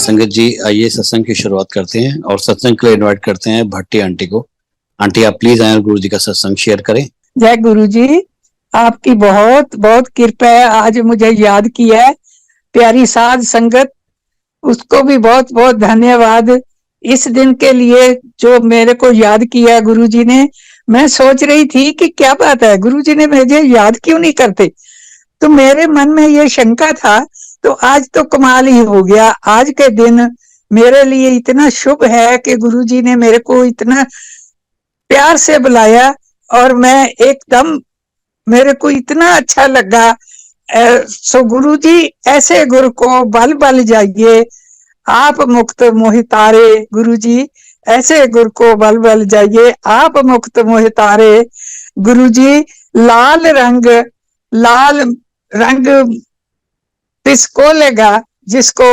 संगत जी, आइए सत्संग की शुरुआत करते हैं और सत्संग के लिए इनवाइट करते हैं भट्टी आंटी को। आंटी, आप प्लीज आए और गुरु जी का सत्संग शेयर करें। जय गुरु जी, आपकी बहुत बहुत कृपा है। आज मुझे याद किया है प्यारी साध संगत, उसको भी बहुत बहुत धन्यवाद इस दिन के लिए जो मेरे को याद किया गुरु जी ने। मैं सोच रही थी कि क्या बात है, गुरु जी ने मुझे याद क्यों नहीं करते, तो मेरे मन में ये शंका था। तो आज तो कमाल ही हो गया। आज के दिन मेरे लिए इतना शुभ है कि गुरु जी ने मेरे को इतना प्यार से बुलाया और मैं एकदम, मेरे को इतना अच्छा लगा। सो गुरु जी, ऐसे गुरु को बल बल जाइए, आप मुक्त मोहितारे। गुरु जी, ऐसे गुरु को बल बल जाइए, आप मुक्त मोहितारे। गुरु जी, लाल रंग किसको लेगा जिसको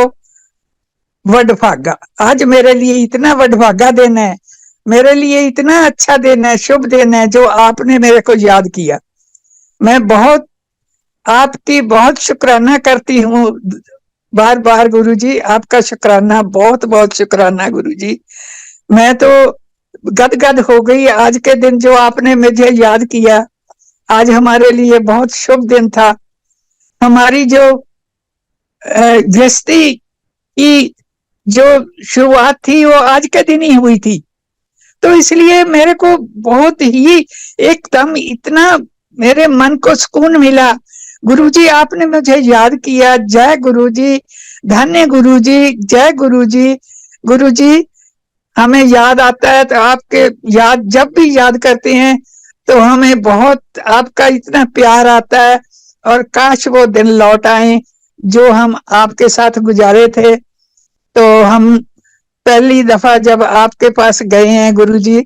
वडभागा। आज मेरे लिए इतना वडभागा दिन है, मेरे लिए इतना अच्छा दिन है, शुभ दिन है जो आपने मेरे को याद किया। मैं बहुत आपकी बहुत शुक्राना करती हूँ बार बार गुरु जी, आपका शुक्राना, बहुत बहुत शुक्राना गुरु जी। मैं तो गदगद हो गई आज के दिन जो आपने मुझे याद किया। आज हमारे लिए बहुत शुभ दिन था। हमारी जो गृहस्थी की जो शुरुआत थी वो आज के दिन ही हुई थी, तो इसलिए मेरे को बहुत ही एकदम इतना मेरे मन को सुकून मिला। गुरुजी, आपने मुझे याद किया। जय गुरुजी, धन्य गुरुजी, जय गुरुजी। गुरुजी, हमें याद आता है तो आपके याद जब भी याद करते हैं तो हमें बहुत आपका इतना प्यार आता है, और काश वो दिन लौट आए जो हम आपके साथ गुजारे थे। तो हम पहली दफा जब आपके पास गए हैं गुरुजी,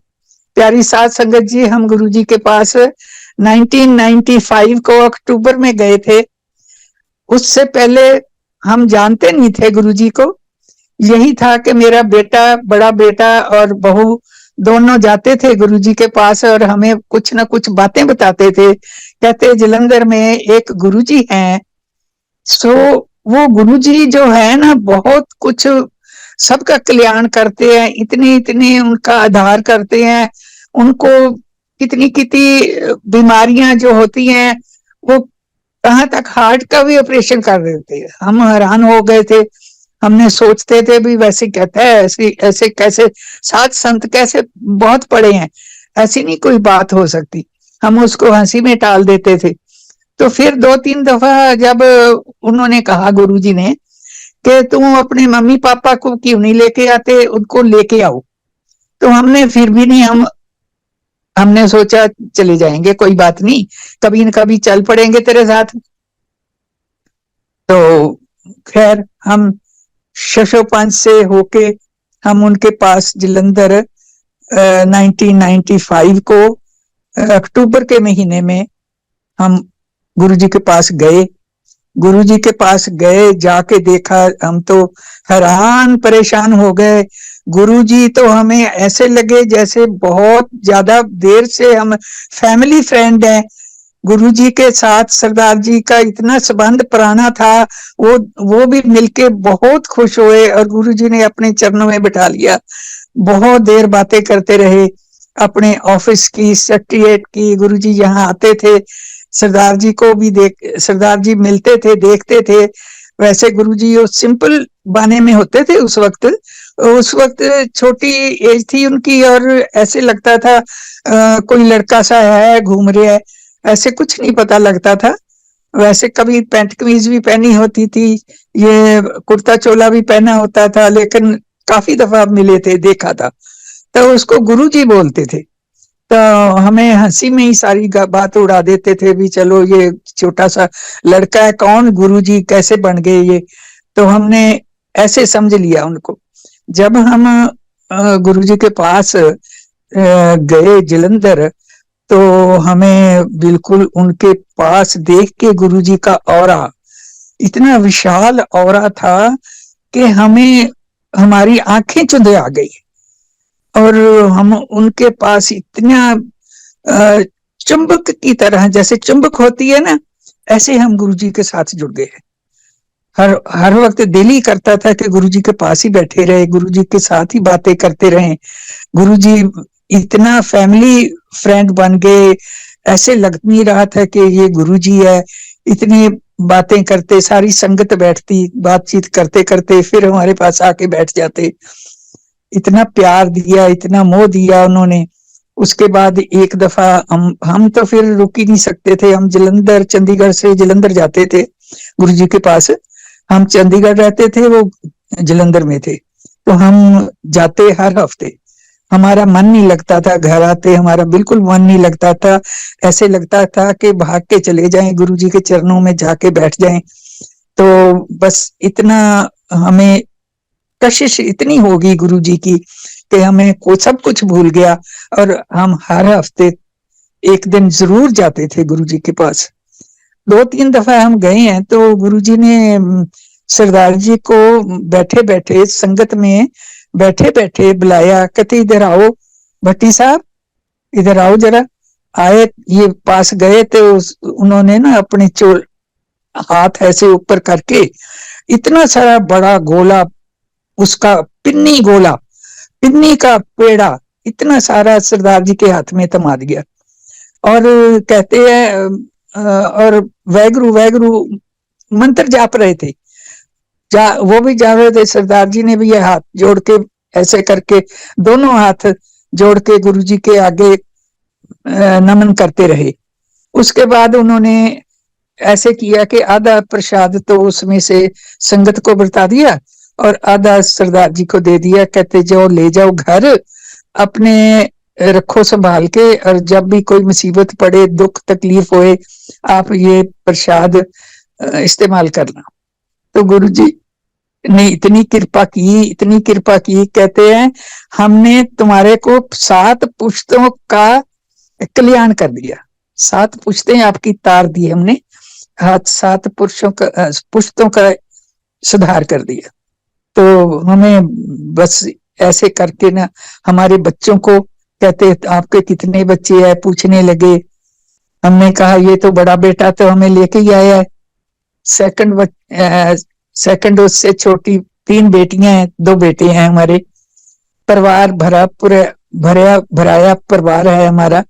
प्यारी साध संगत जी, हम गुरुजी के पास 1995 को अक्टूबर में गए थे। उससे पहले हम जानते नहीं थे गुरुजी को। यही था कि मेरा बेटा, बड़ा बेटा और बहू दोनों जाते थे गुरुजी के पास और हमें कुछ ना कुछ बातें बताते थे। कहते जलंधर में एक गुरुजी हैं, सो वो गुरुजी जो है ना, बहुत कुछ सबका कल्याण करते हैं, इतनी इतनी उनका आधार करते हैं। उनको कितनी कितनी बीमारियां जो होती हैं, वो कहाँ तक हार्ट का भी ऑपरेशन कर देते हैं। हम हैरान हो गए थे। हमने सोचते थे भी वैसे कहता है, ऐसे ऐसे कैसे साध संत कैसे बहुत पड़े हैं, ऐसी नहीं कोई बात हो सकती। हम उसको हंसी में टाल देते थे। तो फिर 2-3 दफा जब उन्होंने कहा गुरुजी ने कि तुम अपने मम्मी पापा को क्यों नहीं लेके आते, उनको लेके आओ। तो हमने फिर भी नहीं, हमने सोचा चले जाएंगे, कोई बात नहीं, कभी न कभी चल पड़ेंगे तेरे साथ। तो खैर हम शशोपंच से होके हम उनके पास जलंधर 1995 को अक्टूबर के महीने में हम गुरुजी के पास गए। गुरुजी के पास गए, जाके देखा, हम तो हैरान परेशान हो गए। गुरुजी तो हमें ऐसे लगे जैसे बहुत ज्यादा देर से हम फैमिली फ्रेंड हैं। गुरुजी के साथ सरदार जी का इतना संबंध पुराना था, वो भी मिलके बहुत खुश हुए और गुरुजी ने अपने चरणों में बिठा लिया। बहुत देर बातें करते रहे, अपने ऑफिस की, सेक्रेटरीट की। गुरुजी यहाँ आते थे, सरदार जी को भी सरदार जी मिलते थे, देखते थे। वैसे गुरुजी वो सिंपल बाने में होते थे उस वक्त छोटी एज थी उनकी और ऐसे लगता था कोई लड़का सा है घूम रहा है, ऐसे कुछ नहीं पता लगता था। वैसे कभी पैंट कमीज भी पहनी होती थी, ये कुर्ता चोला भी पहना होता था, लेकिन काफी दफा मिले थे, देखा था। तो उसको गुरुजी बोलते थे। तो हमें हंसी में ही सारी बात उड़ा देते थे भी चलो ये छोटा सा लड़का है, कौन गुरुजी कैसे बन गए ये। तो हमने ऐसे समझ लिया उनको। जब हम गुरुजी के पास गए जलंधर, तो हमें बिल्कुल उनके पास देख के गुरुजी का ऑरा, इतना विशाल ऑरा था कि हमें हमारी आंखें चुंधे आ गई। और हम उनके पास इतना चुंबक की तरह, जैसे चुंबक होती है ना, ऐसे हम गुरुजी के साथ जुड़ गए। हर वक्त दिल ही करता था कि गुरुजी के पास ही बैठे रहे, गुरुजी के साथ ही बातें करते रहे। गुरुजी इतना फैमिली फ्रेंड बन गए, ऐसे लग नहीं रहा था कि ये गुरुजी है। इतनी बातें करते, सारी संगत बैठती, बातचीत करते करते फिर हमारे पास आके बैठ जाते। इतना प्यार दिया, इतना मोह दिया उन्होंने। उसके बाद एक दफा हम तो फिर रुक ही नहीं सकते थे, हम जलंधर, चंडीगढ़ से जलंधर जाते थे गुरुजी के पास। हम चंडीगढ़ रहते थे, वो जलंधर में थे, तो हम जाते हर हफ्ते। हमारा मन नहीं लगता था, घर आते हमारा बिल्कुल मन नहीं लगता था। ऐसे लगता था कि भाग के चले जाएं, गुरुजी के चरणों में जाके बैठ जाएं। तो बस इतना हमें कशिश इतनी होगी गुरुजी की कि हमें सब कुछ भूल गया। और हम हर हफ्ते एक दिन जरूर जाते थे गुरुजी के पास। 2-3 दफा हम गए हैं, तो गुरुजी ने सरदार जी को बैठे बैठे संगत में बैठे बैठे बुलाया, कहते इधर आओ भट्टी साहब, इधर आओ जरा। आए, ये पास गए तो उन्होंने ना अपने हाथ ऐसे ऊपर करके इतना सारा बड़ा गोला, उसका पिन्नी गोला, पिन्नी का पेड़ा इतना सारा सरदार जी के हाथ में थमा दिया। और कहते हैं और वैगुरु वैगुरु मंत्र जाप रहे थे। वो भी जा रहे थे, सरदार जी ने भी ये हाथ जोड़ के ऐसे करके दोनों हाथ जोड़ के गुरुजी के आगे नमन करते रहे। उसके बाद उन्होंने ऐसे किया कि आधा प्रसाद तो उसमें से संगत को बरता दिया और आधा सरदार जी को दे दिया। कहते जाओ, ले जाओ घर, अपने रखो संभाल के, और जब भी कोई मुसीबत पड़े, दुख तकलीफ होए, आप ये प्रसाद इस्तेमाल करना। तो गुरुजी ने इतनी कृपा की, इतनी कृपा की, कहते हैं हमने तुम्हारे को 7 पुश्तों का कल्याण कर दिया। 7 पुश्तें आपकी तार दी हमने, 7 पुश्तों का सुधार कर दिया। तो हमें बस ऐसे करके ना हमारे बच्चों को, कहते आपके कितने बच्चे हैं, पूछने लगे। हमने कहा ये तो बड़ा बेटा तो हमें लेके ही आया है, सेकंड उससे छोटी 3 बेटियां हैं, 2 बेटे हैं हमारे। परिवार भरा, पूरा भराया परिवार है हमारा।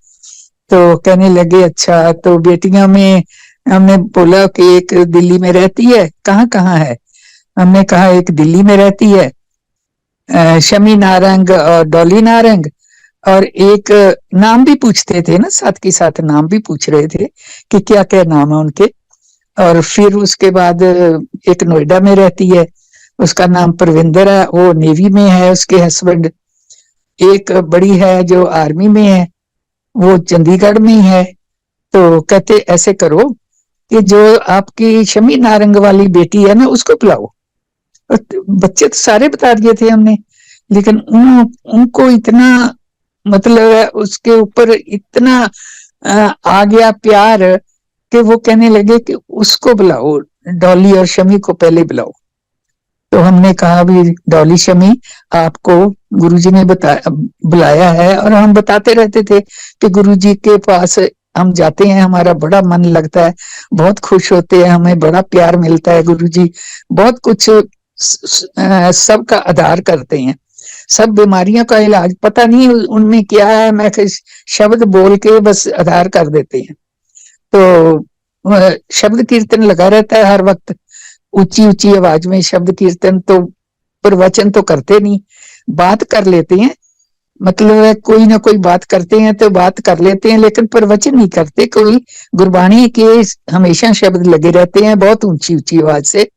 तो कहने लगे अच्छा, तो बेटियां में हमने बोला कि एक दिल्ली में रहती है, कहाँ कहाँ है? हमने कहा एक दिल्ली में रहती है, शमी नारंग और डॉली नारंग, और एक नाम भी पूछते थे ना, साथ के साथ नाम भी पूछ रहे थे कि क्या क्या नाम है उनके। और फिर उसके बाद एक नोएडा में रहती है, उसका नाम परविंदर है, वो नेवी में है, उसके हस्बैंड। एक बड़ी है जो आर्मी में है, वो चंडीगढ़ में है। तो कहते ऐसे करो कि जो आपकी शमी नारंग वाली बेटी है ना, उसको बुलाओ। बच्चे तो सारे बता दिए थे हमने, लेकिन उनको इतना मतलब उसके ऊपर इतना आ गया प्यार कि वो कहने लगे कि उसको बुलाओ, डॉली और शमी को पहले बुलाओ। तो हमने कहा भी डॉली शमी आपको गुरुजी ने बुलाया है। और हम बताते रहते थे कि गुरुजी के पास हम जाते हैं, हमारा बड़ा मन लगता है, बहुत खुश होते हैं, हमें बड़ा प्यार मिलता है। गुरुजी बहुत कुछ सबका आधार करते हैं, सब बीमारियों का इलाज, पता नहीं उनमें क्या है, मैं शब्द बोल के बस आधार कर देते हैं। तो शब्द कीर्तन लगा रहता है हर वक्त, ऊंची ऊंची आवाज में शब्द कीर्तन। तो प्रवचन तो करते नहीं, बात कर लेते हैं, मतलब है कोई ना कोई बात करते हैं तो बात कर लेते हैं, लेकिन प्रवचन नहीं करते। कोई गुरबाणी के हमेशा शब्द लगे रहते हैं बहुत ऊंची ऊंची आवाज से,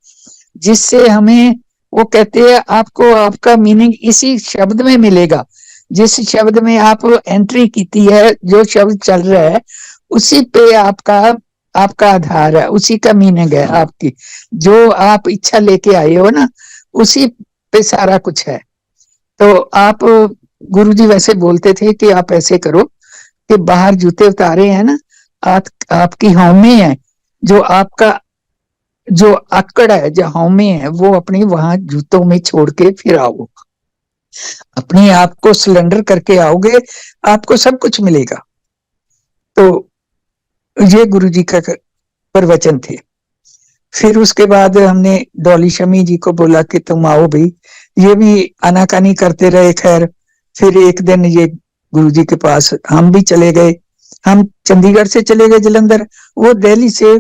जिससे हमें वो कहते हैं आपको आपका मीनिंग इसी शब्द में मिलेगा। जिस शब्द में आप एंट्री की है, जो शब्द चल रहा है, उसी पे आपका आधार है, उसी का मीनिंग है। आपकी जो आप इच्छा लेके आए हो ना, उसी पे सारा कुछ है। तो आप गुरुजी वैसे बोलते थे कि आप ऐसे करो कि बाहर जूते उतारे हैं ना, आपकी हौमे है, जो आपका जो आकड़ है, जो हौमे है, वो अपनी वहां जूतों में छोड़ के फिर आओ, अपने आप को सिलेंडर करके आओगे, आपको सब कुछ मिलेगा। तो ये गुरुजी का प्रवचन थे। फिर उसके बाद हमने डॉली शमी जी को बोला कि तुम आओ भाई, ये भी आनाकानी करते रहे। खैर फिर एक दिन ये गुरुजी के पास हम भी चले गए। हम चंडीगढ़ से चले गए जलंधर, वो दिल्ली से,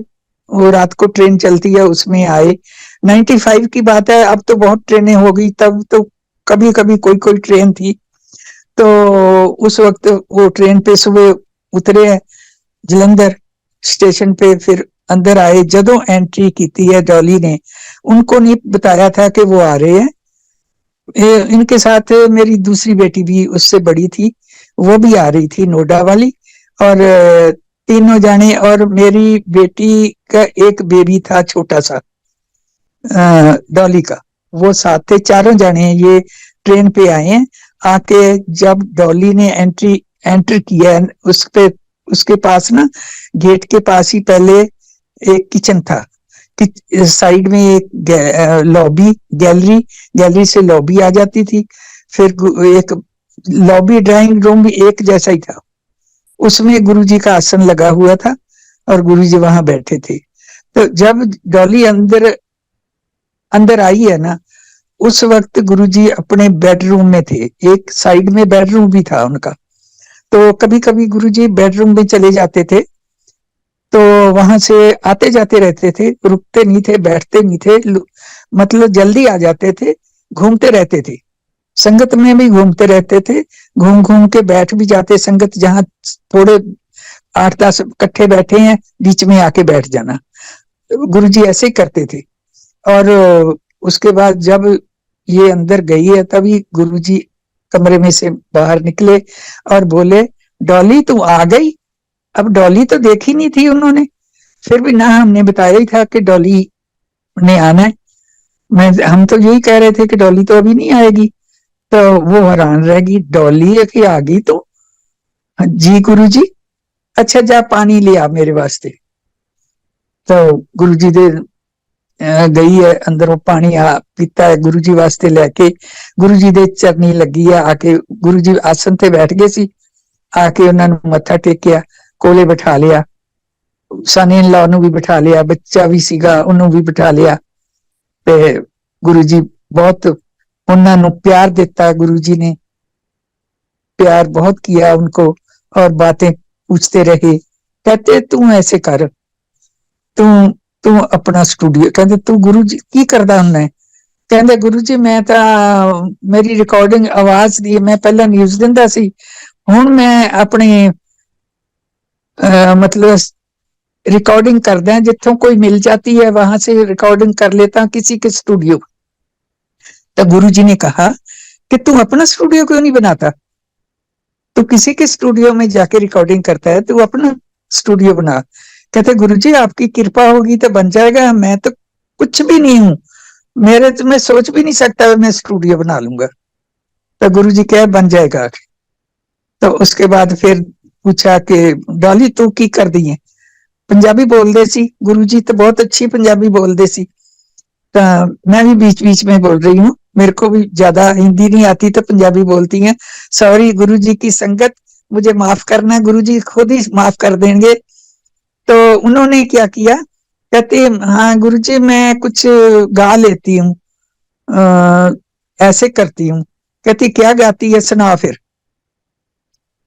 वो रात को ट्रेन चलती है उसमें आए। 95 की बात है, अब तो बहुत ट्रेनें हो गई, तब तो कभी कभी कोई कोई ट्रेन थी। तो उस वक्त वो ट्रेन पे सुबह उतरे जलंधर स्टेशन पे, फिर अंदर आए। जदों एंट्री की थी है डॉली ने, उनको नहीं बताया था कि वो आ रहे हैं। इनके साथ मेरी दूसरी बेटी भी उससे बड़ी थी, वो भी आ रही थी, नोएडा वाली। और तीनों जाने, और मेरी बेटी का एक बेबी था छोटा सा डॉली का, वो साथ थे। चारों जाने ये ट्रेन पे आए हैं। आके जब डॉली ने एंटर किया, उस पे उसके पास ना, गेट के पास ही पहले एक किचन था, साइड में एक लॉबी, गैलरी से लॉबी आ जाती थी। फिर एक लॉबी ड्राइंग रूम भी एक जैसा ही था, उसमें गुरुजी का आसन लगा हुआ था और गुरुजी वहां बैठे थे। तो जब डॉली अंदर आई है ना, उस वक्त गुरुजी अपने बेडरूम में थे। एक साइड में बेडरूम भी था उनका, तो कभी कभी गुरुजी बेडरूम में चले जाते थे, तो वहां से आते जाते रहते थे, रुकते नहीं थे, बैठते नहीं थे, मतलब जल्दी आ जाते थे, घूमते रहते थे, संगत में भी घूमते रहते थे, घूम घूम के बैठ भी जाते। संगत जहां थोड़े 8-10 इकट्ठे बैठे हैं, बीच में आके बैठ जाना। गुरुजी ऐसे ही करते थे। और उसके बाद जब ये अंदर गई है, तभी गुरुजी कमरे में से बाहर निकले और बोले, डॉली तू आ गई। अब डॉली तो देखी नहीं थी उन्होंने, फिर भी ना हमने बताया ही था कि डॉली ने आना है। हम तो यही कह रहे थे कि डॉली तो अभी नहीं आएगी। तो वो हैरान रहेगी, डॉली कि आ गई तो? जी गुरुजी। अच्छा जा पानी ले आ मेरे वास्ते। तो गुरुजी दे गई है अंदर, वो पानी पीता है गुरुजी वास्ते लैके। गुरुजी दे चरनी लगी है, आके गुरुजी आसन ते बैठ गए सी, आके उन्होंने मत्था टेकिया, कोले बिठा लिया, सन इन लॉ ਨੂੰ ਵੀ ਬਿਠਾ ਲਿਆ, ਬੱਚਾ ਵੀ ਸੀਗਾ ਉਹਨੂੰ ਵੀ ਬਿਠਾ ਲਿਆ। ਤੇ गुरु जी बहुत उन्होंने प्यार दिता, गुरु जी ने प्यार बहुत किया उनको, और बातें पूछते रहे। कहते तू ऐसे कर, तू तू अपना स्टूडियो, कहते तू गुरु जी की करदा हुंदा है? कहते गुरु जी मैं तो मेरी रिकॉर्डिंग आवाज दी, मैं पहला न्यूज दिंदा सी, हुण मैं अपनी मतलब रिकॉर्डिंग करदा है, जिथों कोई मिल जाती है वहां से रिकॉर्डिंग कर लेता किसी के स्टूडियो। तो गुरु जी ने कहा कि तू अपना स्टूडियो क्यों नहीं बनाता? तू किसी के स्टूडियो में जाके रिकॉर्डिंग करता है, तू अपना स्टूडियो बना। कहते गुरु जी आपकी कृपा होगी तो बन जाएगा, मैं तो कुछ भी नहीं हूं, मेरे तो मैं सोच भी नहीं सकता मैं स्टूडियो बना लूंगा। तो गुरु जी कहे बन जाएगा। तो उसके बाद फिर पूछा कि डॉली तू की कर दी है? पंजाबी बोलते सी गुरु जी, तो बहुत अच्छी पंजाबी बोलते सी। तो मैं भी बीच बीच में बोल रही हूँ, मेरे को भी ज्यादा हिंदी नहीं आती, तो पंजाबी बोलती हैं। सॉरी गुरु जी की संगत, मुझे माफ करना, गुरु जी खुद ही माफ कर देंगे। तो उन्होंने क्या किया, कहते हाँ गुरु जी मैं कुछ गा लेती हूँ, ऐसे करती हूँ। कहती क्या गाती है, सुना फिर।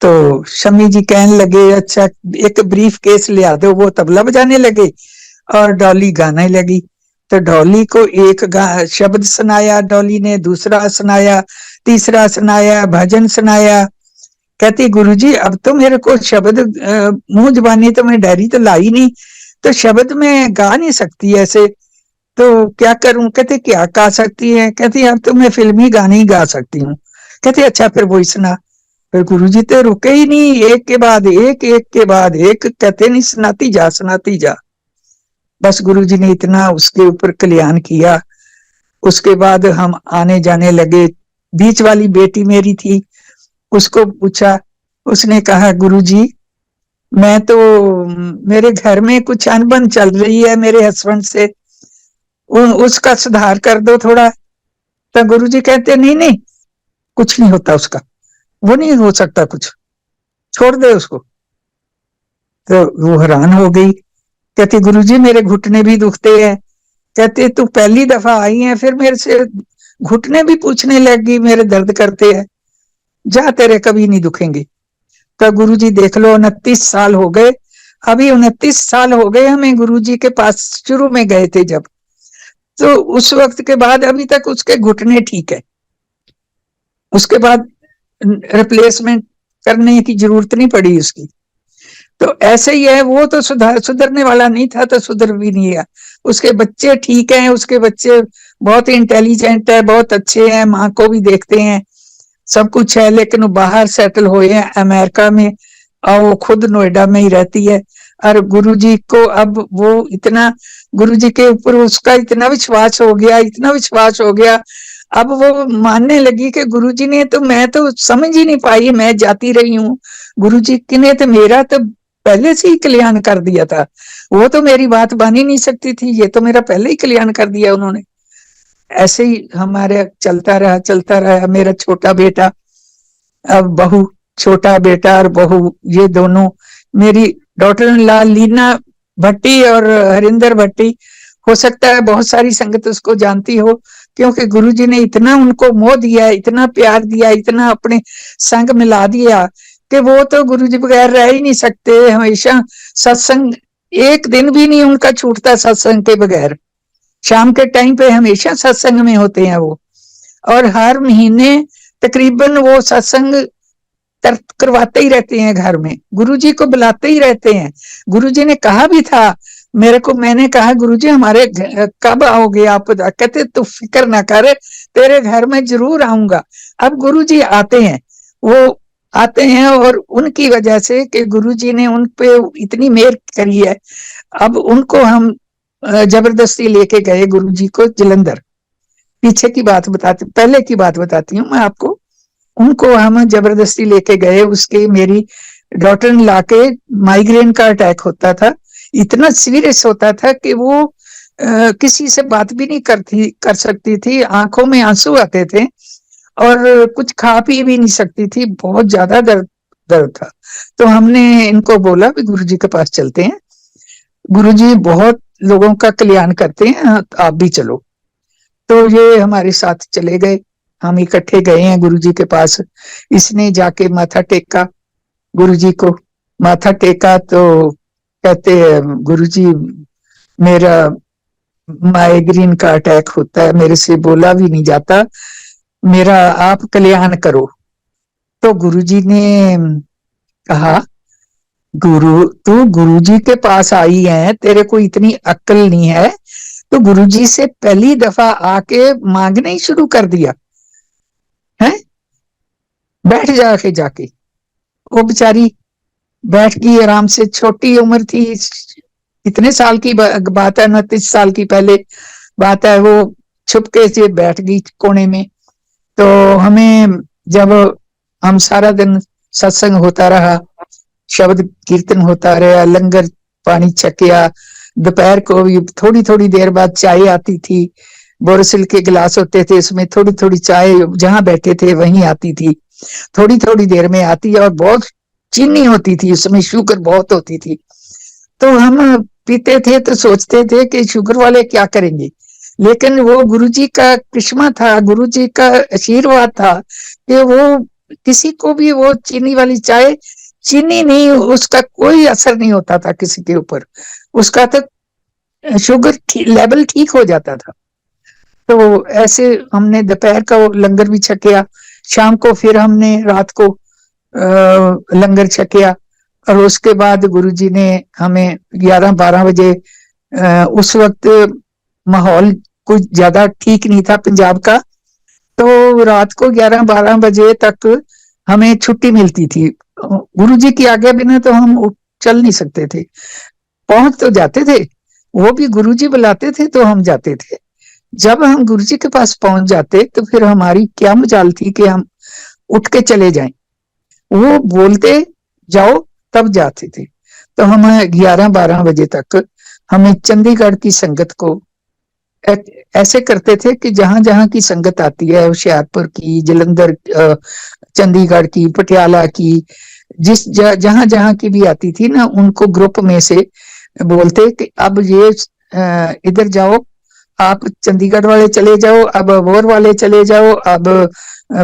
तो शमी जी कहने लगे अच्छा एक ब्रीफ केस ले आ दो, वो तबला बजाने लगे और डॉली गाने लगी। तो डॉली को एक शब्द सुनाया डॉली ने, दूसरा सुनाया, तीसरा सुनाया, भजन सुनाया। कहती गुरुजी अब तो मेरे को शब्द मुंह जबानी तो मैं डायरी तो लाई नहीं, तो शब्द में गा नहीं सकती ऐसे, तो क्या करूं? कहते क्या गा सकती है? कहती अब तो मैं फिल्मी गाने ही गा सकती हूँ। कहती अच्छा फिर वही सुना। फिर गुरुजी तो रुके ही नहीं, एक के बाद एक, एक के बाद एक, कहते नहीं सुनाती जा सुनाती जा। बस गुरुजी ने इतना उसके ऊपर कल्याण किया। उसके बाद हम आने जाने लगे। बीच वाली बेटी मेरी थी, उसको पूछा, उसने कहा गुरुजी मैं तो, मेरे घर में कुछ अनबन चल रही है मेरे हस्बैंड से, उसका सुधार कर दो थोड़ा। तो गुरुजी कहते नहीं नहीं कुछ नहीं होता उसका, वो नहीं हो सकता कुछ, छोड़ दे उसको। तो वो हैरान हो गई, कहती गुरुजी मेरे घुटने भी दुखते हैं, कहते तू पहली दफा आई है, फिर मेरे से घुटने भी पूछने लगी, मेरे दर्द करते हैं, जा तेरे कभी नहीं दुखेंगे। तो गुरुजी देख लो 29 साल हो गए, अभी 29 साल हो गए हमें गुरुजी के पास शुरू में गए थे जब, तो उस वक्त के बाद अभी तक उसके घुटने ठीक है, उसके बाद रिप्लेसमेंट करने की जरूरत नहीं पड़ी उसकी। तो ऐसे ही है, वो तो सुधरने वाला नहीं था, तो सुधर भी नहीं है। उसके बच्चे ठीक हैं, उसके बच्चे बहुत इंटेलिजेंट है, बहुत अच्छे हैं, माँ को भी देखते हैं, सब कुछ है, लेकिन वो बाहर सेटल हुए हैं अमेरिका में, और वो खुद नोएडा में ही रहती है। और गुरुजी को अब वो इतना, गुरुजी के ऊपर उसका इतना विश्वास हो गया, इतना विश्वास हो गया, अब वो मानने लगी कि गुरुजी ने तो, मैं तो समझ ही नहीं पाई, मैं जाती रही हूँ, गुरुजी ने तो मेरा तो पहले से ही कल्याण कर दिया था, वो तो मेरी बात मान ही नहीं सकती थी, ये तो मेरा पहले ही कल्याण कर दिया उन्होंने। ऐसे ही हमारे चलता रहा। मेरा छोटा बेटा, अब बहू, छोटा बेटा और बहू, ये दोनों, मेरी डॉटर इन लॉ लीना भट्टी और हरिंदर भट्टी, हो सकता है बहुत सारी संगत उसको जानती हो, क्योंकि गुरुजी ने इतना उनको मोह दिया, इतना प्यार दिया, इतना अपने संग मिला दिया कि वो तो गुरुजी बगैर रह ही नहीं सकते, हमेशा सत्संग, एक दिन भी नहीं उनका छूटता सत्संग के बगैर, शाम के टाइम पे हमेशा सत्संग में होते हैं वो, और हर महीने तकरीबन वो सत्संग करवाते ही रहते हैं, घर में गुरुजी को बुलाते ही रहते हैं। गुरुजी ने कहा भी था मेरे को, मैंने कहा गुरुजी हमारे कब आओगे आप, कहते तू फिक्र ना कर, तेरे घर में जरूर आऊंगा। अब गुरुजी आते हैं, वो आते हैं, और उनकी वजह से कि गुरुजी ने उन पे इतनी मेहर करी है, अब उनको हम जबरदस्ती लेके गए गुरुजी को जलंधर। पीछे की बात बताती, पहले की बात बताती हूँ मैं आपको। उनको हम जबरदस्ती लेके गए, उसके मेरी डॉटर इन लॉ के माइग्रेन का अटैक होता था, इतना सीरियस होता था कि वो किसी से बात भी नहीं कर सकती थी, आंखों में आंसू आते थे, और कुछ खा पी भी नहीं सकती थी, बहुत ज्यादा दर्द था। तो हमने इनको बोला भी गुरुजी के पास चलते हैं, गुरुजी बहुत लोगों का कल्याण करते हैं, आप भी चलो। तो ये हमारे साथ चले गए, हम इकट्ठे गए हैं गुरुजी के पास। इसने जाके माथा टेका, गुरुजी को माथा टेका, तो कहते हैं गुरुजी मेरा माइग्रेन का अटैक होता है, मेरे से बोला भी नहीं जाता, मेरा आप कल्याण करो। तो गुरुजी ने कहा, तू गुरुजी के पास आई है, तेरे को इतनी अक्ल नहीं है, तो गुरुजी से पहली दफा आके मांगने ही शुरू कर दिया है, बैठ जाके। वो बेचारी बैठ गई आराम से, छोटी उम्र थी, इतने साल की बात है, 29 साल की पहले बात है, वो छुपके से बैठ गई कोने में। तो हमें, जब हम सारा दिन सत्संग होता रहा, शब्द कीर्तन होता रहा, लंगर पानी छकिया, दोपहर को भी थोड़ी थोड़ी देर बाद चाय आती थी, बोरोसिल के गिलास होते थे, उसमें थोड़ी थोड़ी चाय जहां बैठे थे वहीं आती थी, थोड़ी थोड़ी देर में आती, और बहुत चीनी होती थी उसमें, शुगर बहुत होती थी। तो हम पीते थे तो सोचते थे कि शुगर वाले क्या करेंगे, लेकिन वो गुरुजी का करिश्मा था, गुरुजी का आशीर्वाद था कि वो किसी को भी वो चीनी वाली चाय, चीनी नहीं, उसका कोई असर नहीं होता था किसी के ऊपर, उसका तो शुगर लेवल ठीक हो जाता था। तो ऐसे हमने दोपहर का लंगर भी छकिया, शाम को फिर हमने रात को लंगर छकिया, और उसके बाद गुरुजी ने हमें 11-12 बजे, उस वक्त माहौल कुछ ज्यादा ठीक नहीं था पंजाब का, तो रात को 11-12 बजे तक हमें छुट्टी मिलती थी। गुरुजी की आज्ञा बिना तो हम चल नहीं सकते थे, पहुंच तो जाते थे, वो भी गुरुजी बुलाते थे तो हम जाते थे। जब हम गुरुजी के पास पहुंच जाते तो फिर हमारी क्या मजाल थी कि हम उठ के चले जाएं, वो बोलते जाओ तब जाते थे। तो हम 11-12 बजे तक हमें चंडीगढ़ की संगत को ऐसे करते थे कि जहां जहां की संगत आती है, होशियारपुर की, जलंधर, चंडीगढ़ की, पटियाला की, जिस जहां जहां की भी आती थी ना, उनको ग्रुप में से बोलते कि अब ये इधर जाओ, आप चंडीगढ़ वाले चले जाओ, अब अबोहर वाले चले जाओ, अब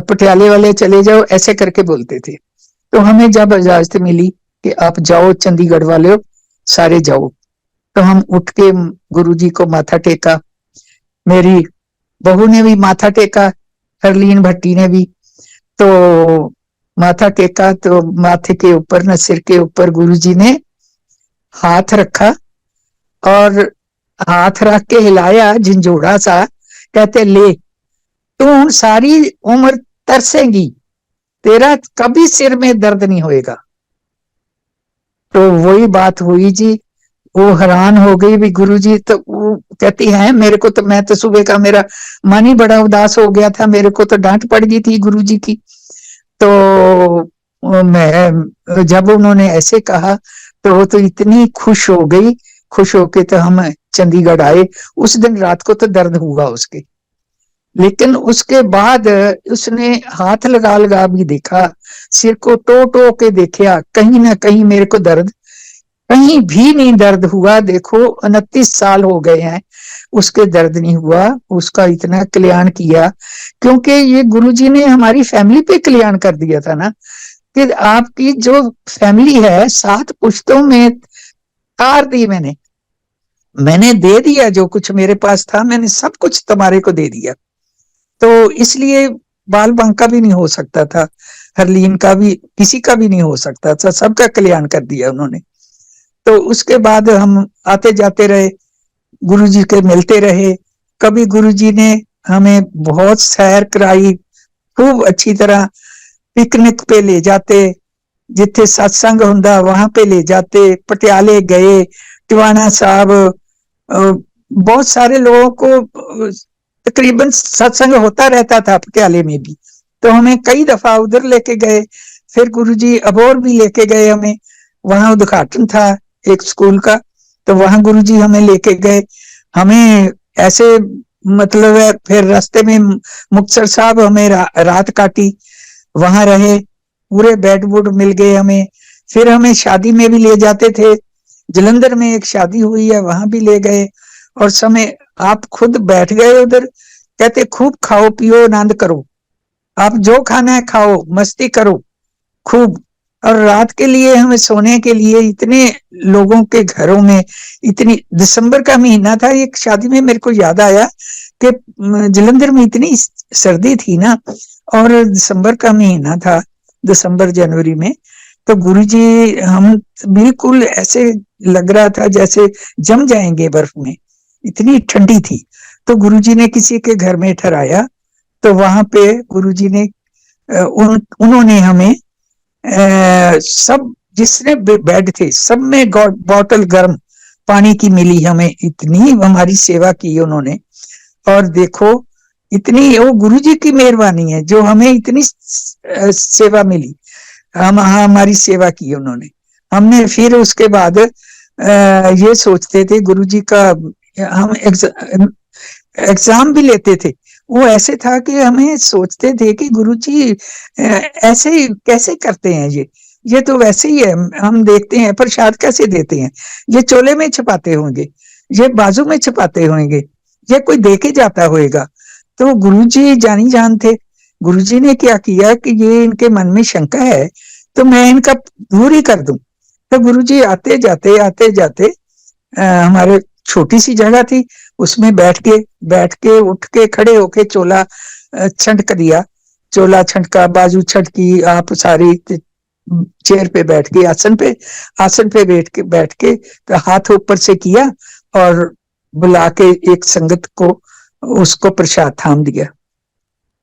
पटियाले वाले चले जाओ, ऐसे करके बोलते थे। तो हमें जब इजाजत मिली कि आप जाओ चंडीगढ़ वाले सारे जाओ, तो हम उठ के गुरुजी को माथा टेका। मेरी बहू ने भी माथा टेका, हरलीन भट्टी ने भी। तो माथा टेका तो माथे के ऊपर न सिर के ऊपर गुरुजी ने हाथ रखा और हाथ रख के हिलाया झंझोड़ा सा, कहते ले तू सारी उम्र तरसेंगी, तेरा कभी सिर में दर्द नहीं होएगा। तो वही बात हुई जी, वो हैरान हो गई भी गुरुजी। तो वो कहती है मेरे को तो, मैं तो सुबह का मेरा मन ही बड़ा उदास हो गया था, मेरे को तो डांट पड़ गई थी गुरुजी की। तो मैं जब उन्होंने ऐसे कहा तो वो तो इतनी खुश हो गई, खुश होके तो हम चंडीगढ़ आए। उस दिन रात को तो दर्द हुआ उसके, लेकिन उसके बाद उसने हाथ लगा लगा भी देखा, सिर को टो टो के देखा, कहीं ना कहीं मेरे को दर्द कहीं भी नहीं दर्द हुआ। देखो 29 साल हो गए हैं, उसके दर्द नहीं हुआ। उसका इतना कल्याण किया, क्योंकि ये गुरुजी ने हमारी फैमिली पे कल्याण कर दिया था ना, कि आपकी जो फैमिली है 7 पुश्तों में तार दी मैंने दे दिया, जो कुछ मेरे पास था मैंने सब कुछ तुम्हारे को दे दिया। तो इसलिए बाल बांका भी नहीं हो सकता था, हरलीन का भी, किसी का भी नहीं हो सकता था, सबका कल्याण कर दिया उन्होंने। तो उसके बाद हम आते जाते रहे, गुरुजी के मिलते रहे। कभी गुरुजी ने हमें बहुत सैर कराई, खूब अच्छी तरह पिकनिक पे ले जाते, जिथे सत्संग हुंदा वहां पे ले जाते। पटियाले गए, टिवाना साहब, बहुत सारे लोगों को तकरीबन सत्संग होता रहता था पटियाले में भी, तो हमें कई दफा उधर लेके गए। फिर गुरुजी अबोहर भी लेके गए हमें, वहां उद्घाटन था एक स्कूल का, तो वहां गुरुजी हमें लेके गए। हमें ऐसे मतलब है, फिर रास्ते में मुक्तसर साहब हमें रात काटी, वहां रहे, पूरे बेड वुड मिल गए हमें। फिर हमें शादी में भी ले जाते थे, जलंधर में एक शादी हुई है वहां भी ले गए। और समय आप खुद बैठ गए उधर, कहते खूब खाओ पियो आनंद करो, आप जो खाना है खाओ, मस्ती करो खूब। और रात के लिए हमें सोने के लिए इतने लोगों के घरों में, इतनी, दिसंबर का महीना था एक शादी में, मेरे को याद आया कि जलंधर में इतनी सर्दी थी ना, और दिसंबर का महीना था, दिसंबर जनवरी में। तो गुरुजी, हम बिल्कुल ऐसे लग रहा था जैसे जम जाएंगे बर्फ में, इतनी ठंडी थी। तो गुरुजी ने किसी के घर में ठहराया, तो वहां पे गुरुजी ने उन्होंने हमें सब जिसने बेड थे सब में बॉटल गर्म पानी की मिली हमें, इतनी हमारी सेवा की उन्होंने। और देखो इतनी वो गुरुजी की मेहरबानी है जो हमें इतनी सेवा मिली, हमारी सेवा की उन्होंने। हमने फिर उसके बाद ये सोचते थे गुरुजी का, हम एग्जाम भी लेते थे। वो ऐसे था कि हमें सोचते थे कि गुरुजी ऐसे कैसे करते हैं, ये तो वैसे ही है, हम देखते हैं प्रसाद कैसे देते हैं, ये चोले में छुपाते होंगे, ये बाजू में छुपाते होंगे, ये कोई देके जाता होएगा। तो गुरुजी जानी जान थे। गुरुजी ने क्या किया कि ये इनके मन में शंका है तो मैं इनका दूर ही कर दूं। तो गुरुजी आते जाते हमारे छोटी सी जगह थी, उसमें बैठ के उठ के खड़े होके चोला छंटक दिया, चोला छंटका, बाजू छटकी, आप सारी चेयर पे बैठ के, आसन पे बैठ के तो हाथ ऊपर से किया और बुला के एक संगत को उसको प्रसाद थाम दिया।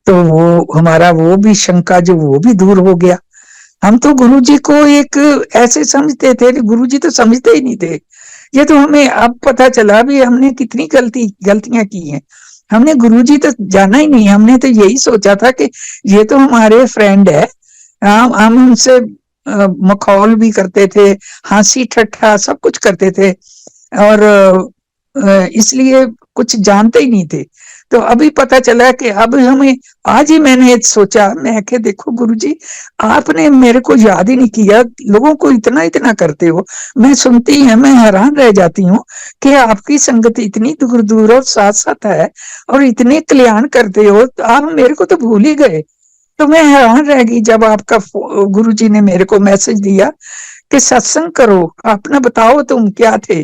तो वो हमारा वो भी शंका जो वो भी दूर हो गया। हम तो गुरुजी को एक ऐसे समझते थे, गुरुजी तो समझते ही नहीं थे। ये तो हमें अब पता चला भी हमने कितनी गलतियां की हैं। हमने गुरुजी तो जाना ही नहीं, हमने तो यही सोचा था कि ये तो हमारे फ्रेंड है, हम उनसे मखौल भी करते थे, हंसी ठट्ठा सब कुछ करते थे। और इसलिए कुछ जानते ही नहीं थे। तो अभी पता चला कि अब हमें, आज ही मैंने सोचा, मैं कि देखो गुरुजी, आपने मेरे को याद ही नहीं किया, लोगों को इतना इतना करते हो, मैं सुनती है, मैं हैरान रह जाती हूँ कि आपकी संगत इतनी दूर दूर और साथ साथ है और इतने कल्याण करते हो, तो आप मेरे को तो भूल ही गए। तो मैं हैरान रह गई जब आपका गुरुजी ने मेरे को मैसेज दिया कि सत्संग करो, अपना बताओ तुम क्या थे,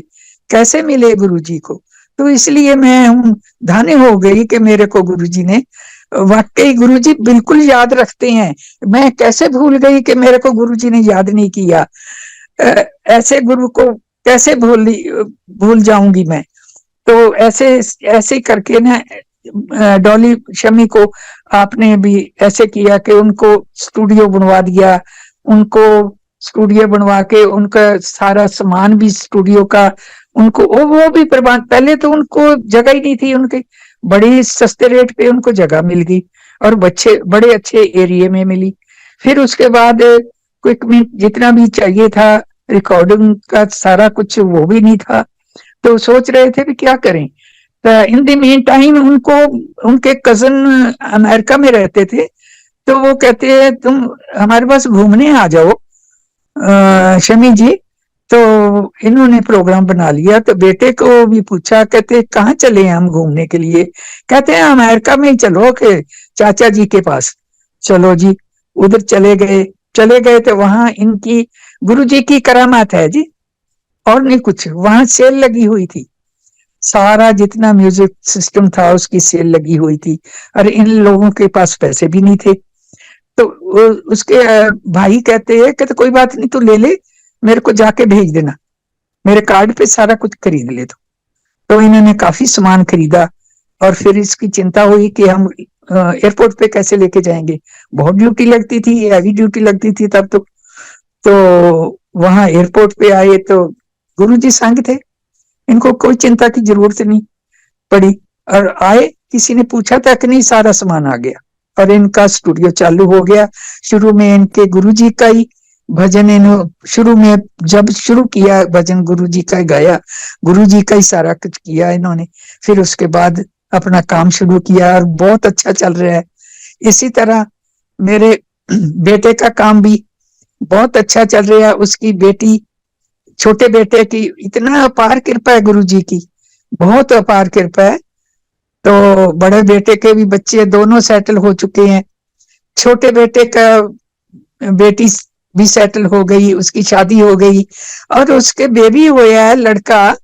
कैसे मिले गुरुजी को। तो इसलिए मैं धन्य हो गई कि मेरे को गुरुजी ने, वाकई गुरुजी बिल्कुल याद रखते हैं। मैं कैसे भूल गई कि मेरे को गुरुजी ने याद नहीं किया। ऐसे गुरु को कैसे भूल जाऊंगी मैं। तो ऐसे ऐसे करके ना डॉली शमी को आपने भी ऐसे किया कि उनको स्टूडियो बनवा दिया, उनको स्टूडियो बनवा के उनका सारा सामान भी स्टूडियो का उनको वो भी प्रबंध, पहले तो उनको जगह ही नहीं थी, उनके बड़ी सस्ते रेट पे उनको जगह मिल गई और बच्चे बड़े अच्छे एरिया में मिली। फिर उसके बाद इक्विपमेंट जितना भी चाहिए था, रिकॉर्डिंग का सारा कुछ वो भी नहीं था। तो सोच रहे थे कि क्या करें। इन द मीन टाइम उनको, उनके कजन अमेरिका में रहते थे, तो वो कहते हैं तुम हमारे पास घूमने आ जाओ शमी जी। तो इन्होंने प्रोग्राम बना लिया, तो बेटे को भी पूछा, कहते कहाँ चले हम घूमने के लिए। कहते हैं अमेरिका में ही चलो के चाचा जी के पास। चलो जी, उधर चले गए तो वहां इनकी गुरु जी की करामात है जी, और नहीं कुछ। वहां सेल लगी हुई थी, सारा जितना म्यूजिक सिस्टम था उसकी सेल लगी हुई थी, और इन लोगों के पास पैसे भी नहीं थे। तो उसके भाई कहते हैं कि तो कोई बात नहीं, तू ले ले, मेरे को जाके भेज देना, मेरे कार्ड पे सारा कुछ खरीद ले। तो इन्होंने काफी सामान खरीदा, और फिर इसकी चिंता हुई कि हम एयरपोर्ट पे कैसे लेके जाएंगे। बहुत ड्यूटी लगती थी, हैवी ड्यूटी लगती थी तब तो वहां एयरपोर्ट पे आए तो गुरुजी संग थे, इनको कोई चिंता की जरूरत नहीं पड़ी। और आए, किसी ने पूछा था कि नहीं, सारा सामान आ गया और इनका स्टूडियो चालू हो गया। शुरू में इनके गुरुजी का ही भजन, इन्होंने शुरू में जब शुरू किया भजन गुरुजी का गाया, गुरुजी का ही सारा कुछ किया इन्होंने। फिर उसके बाद अपना काम शुरू किया और बहुत अच्छा चल रहा है। इसी तरह मेरे बेटे का काम भी बहुत अच्छा चल रहा है। उसकी बेटी, छोटे बेटे की इतना अपार कृपा है गुरुजी की, बहुत अपार कृपा है। तो बड़े बेटे के भी बच्चे दोनों सेटल हो चुके हैं, छोटे बेटे का बेटी भी सेटल हो गई, उसकी शादी हो गई, और उसके बेबी हुआ है लड़का।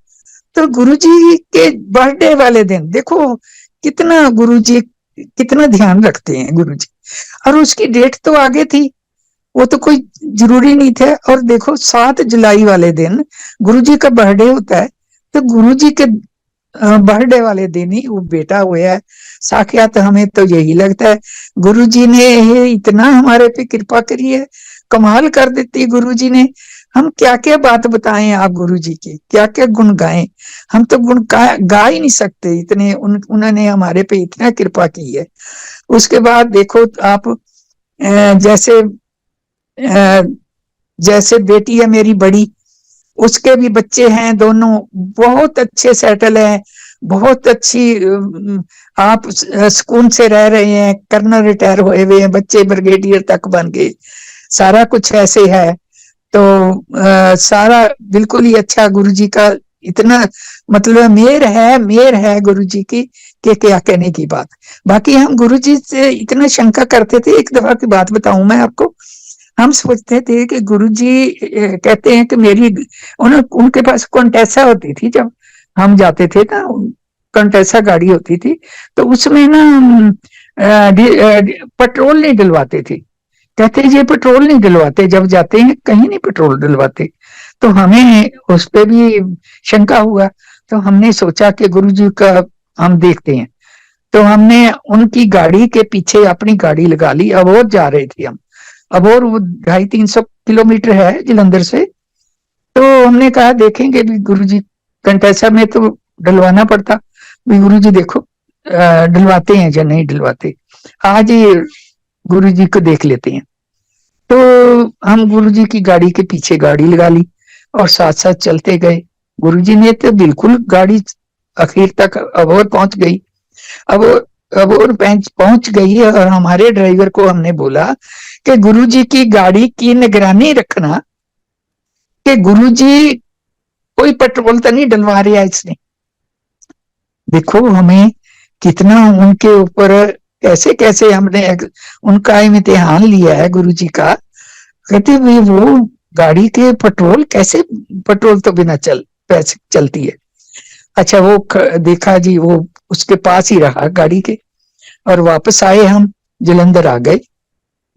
तो गुरुजी के बर्थडे वाले दिन देखो कितना गुरुजी कितना ध्यान रखते हैं गुरुजी। और उसकी डेट तो आगे थी, वो तो कोई जरूरी नहीं थे। और देखो 7 जुलाई वाले दिन गुरुजी का बर्थडे होता है, तो गुरुजी के बर्थडे वाले दिन ही वो बेटा हुआ है। साक्षात हमें तो यही लगता है गुरुजी ने ये इतना हमारे पे कृपा करी है, कमाल कर देती है गुरुजी ने। हम क्या क्या बात बताएं आप गुरुजी की, क्या क्या गुण गाएं, हम तो गुण गा ही नहीं सकते, इतने उन्होंने हमारे पे इतना कृपा की है। उसके बाद देखो आप, जैसे जैसे बेटी है मेरी बड़ी, उसके भी बच्चे हैं, दोनों बहुत अच्छे सेटल हैं, बहुत अच्छी आप सुकून से रह रहे हैं, कर्नल रिटायर हुए हुए हैं, बच्चे ब्रिगेडियर तक बन गए, सारा कुछ ऐसे है। तो सारा बिल्कुल ही अच्छा गुरुजी का इतना मतलब मेर है गुरुजी की कि क्या कहने की बात। बाकी हम गुरुजी से इतना शंका करते थे। एक दफा की बात बताऊं मैं आपको, हम सोचते थे कि गुरुजी कहते हैं कि मेरी उनके पास कॉन्टेसा होती थी, जब हम जाते थे ना, कॉन्टेसा गाड़ी होती थी, तो उसमें ना पेट्रोल नहीं डलवाते थे। कहते ये पेट्रोल नहीं डलवाते, जब जाते हैं कहीं नहीं पेट्रोल डलवाते। तो हमें उस पर भी शंका हुआ, तो हमने सोचा कि गुरुजी का हम देखते हैं। तो हमने उनकी गाड़ी के पीछे अपनी गाड़ी लगा ली, अब और जा रहे थे हम, अब और वो 250-300 किलोमीटर है जलंधर से। तो हमने कहा देखेंगे भी गुरुजी, कंटेसा में तो डलवाना पड़ता भी, गुरुजी देखो डलवाते हैं या नहीं डलवाते, आज ही गुरुजी को देख लेते हैं। तो हम गुरुजी की गाड़ी के पीछे गाड़ी लगा ली और साथ साथ चलते गए। गुरुजी ने तो बिल्कुल गाड़ी आखिर तक अबोर पहुंच गई। अब अबोर पहुंच गई और हमारे ड्राइवर को हमने बोला कि गुरुजी की गाड़ी की निगरानी रखना कि गुरुजी कोई पेट्रोल तो नहीं डलवा रहा इसने। देखो हमें कितना उनके ऊपर कैसे कैसे हमने उनका इम्तिहान लिया है गुरुजी का। कहते भाई वो गाड़ी के पेट्रोल कैसे, पेट्रोल तो बिना पैसे चलती है। अच्छा वो देखा जी, वो उसके पास ही रहा गाड़ी के, और वापस आए हम जलंधर आ गए।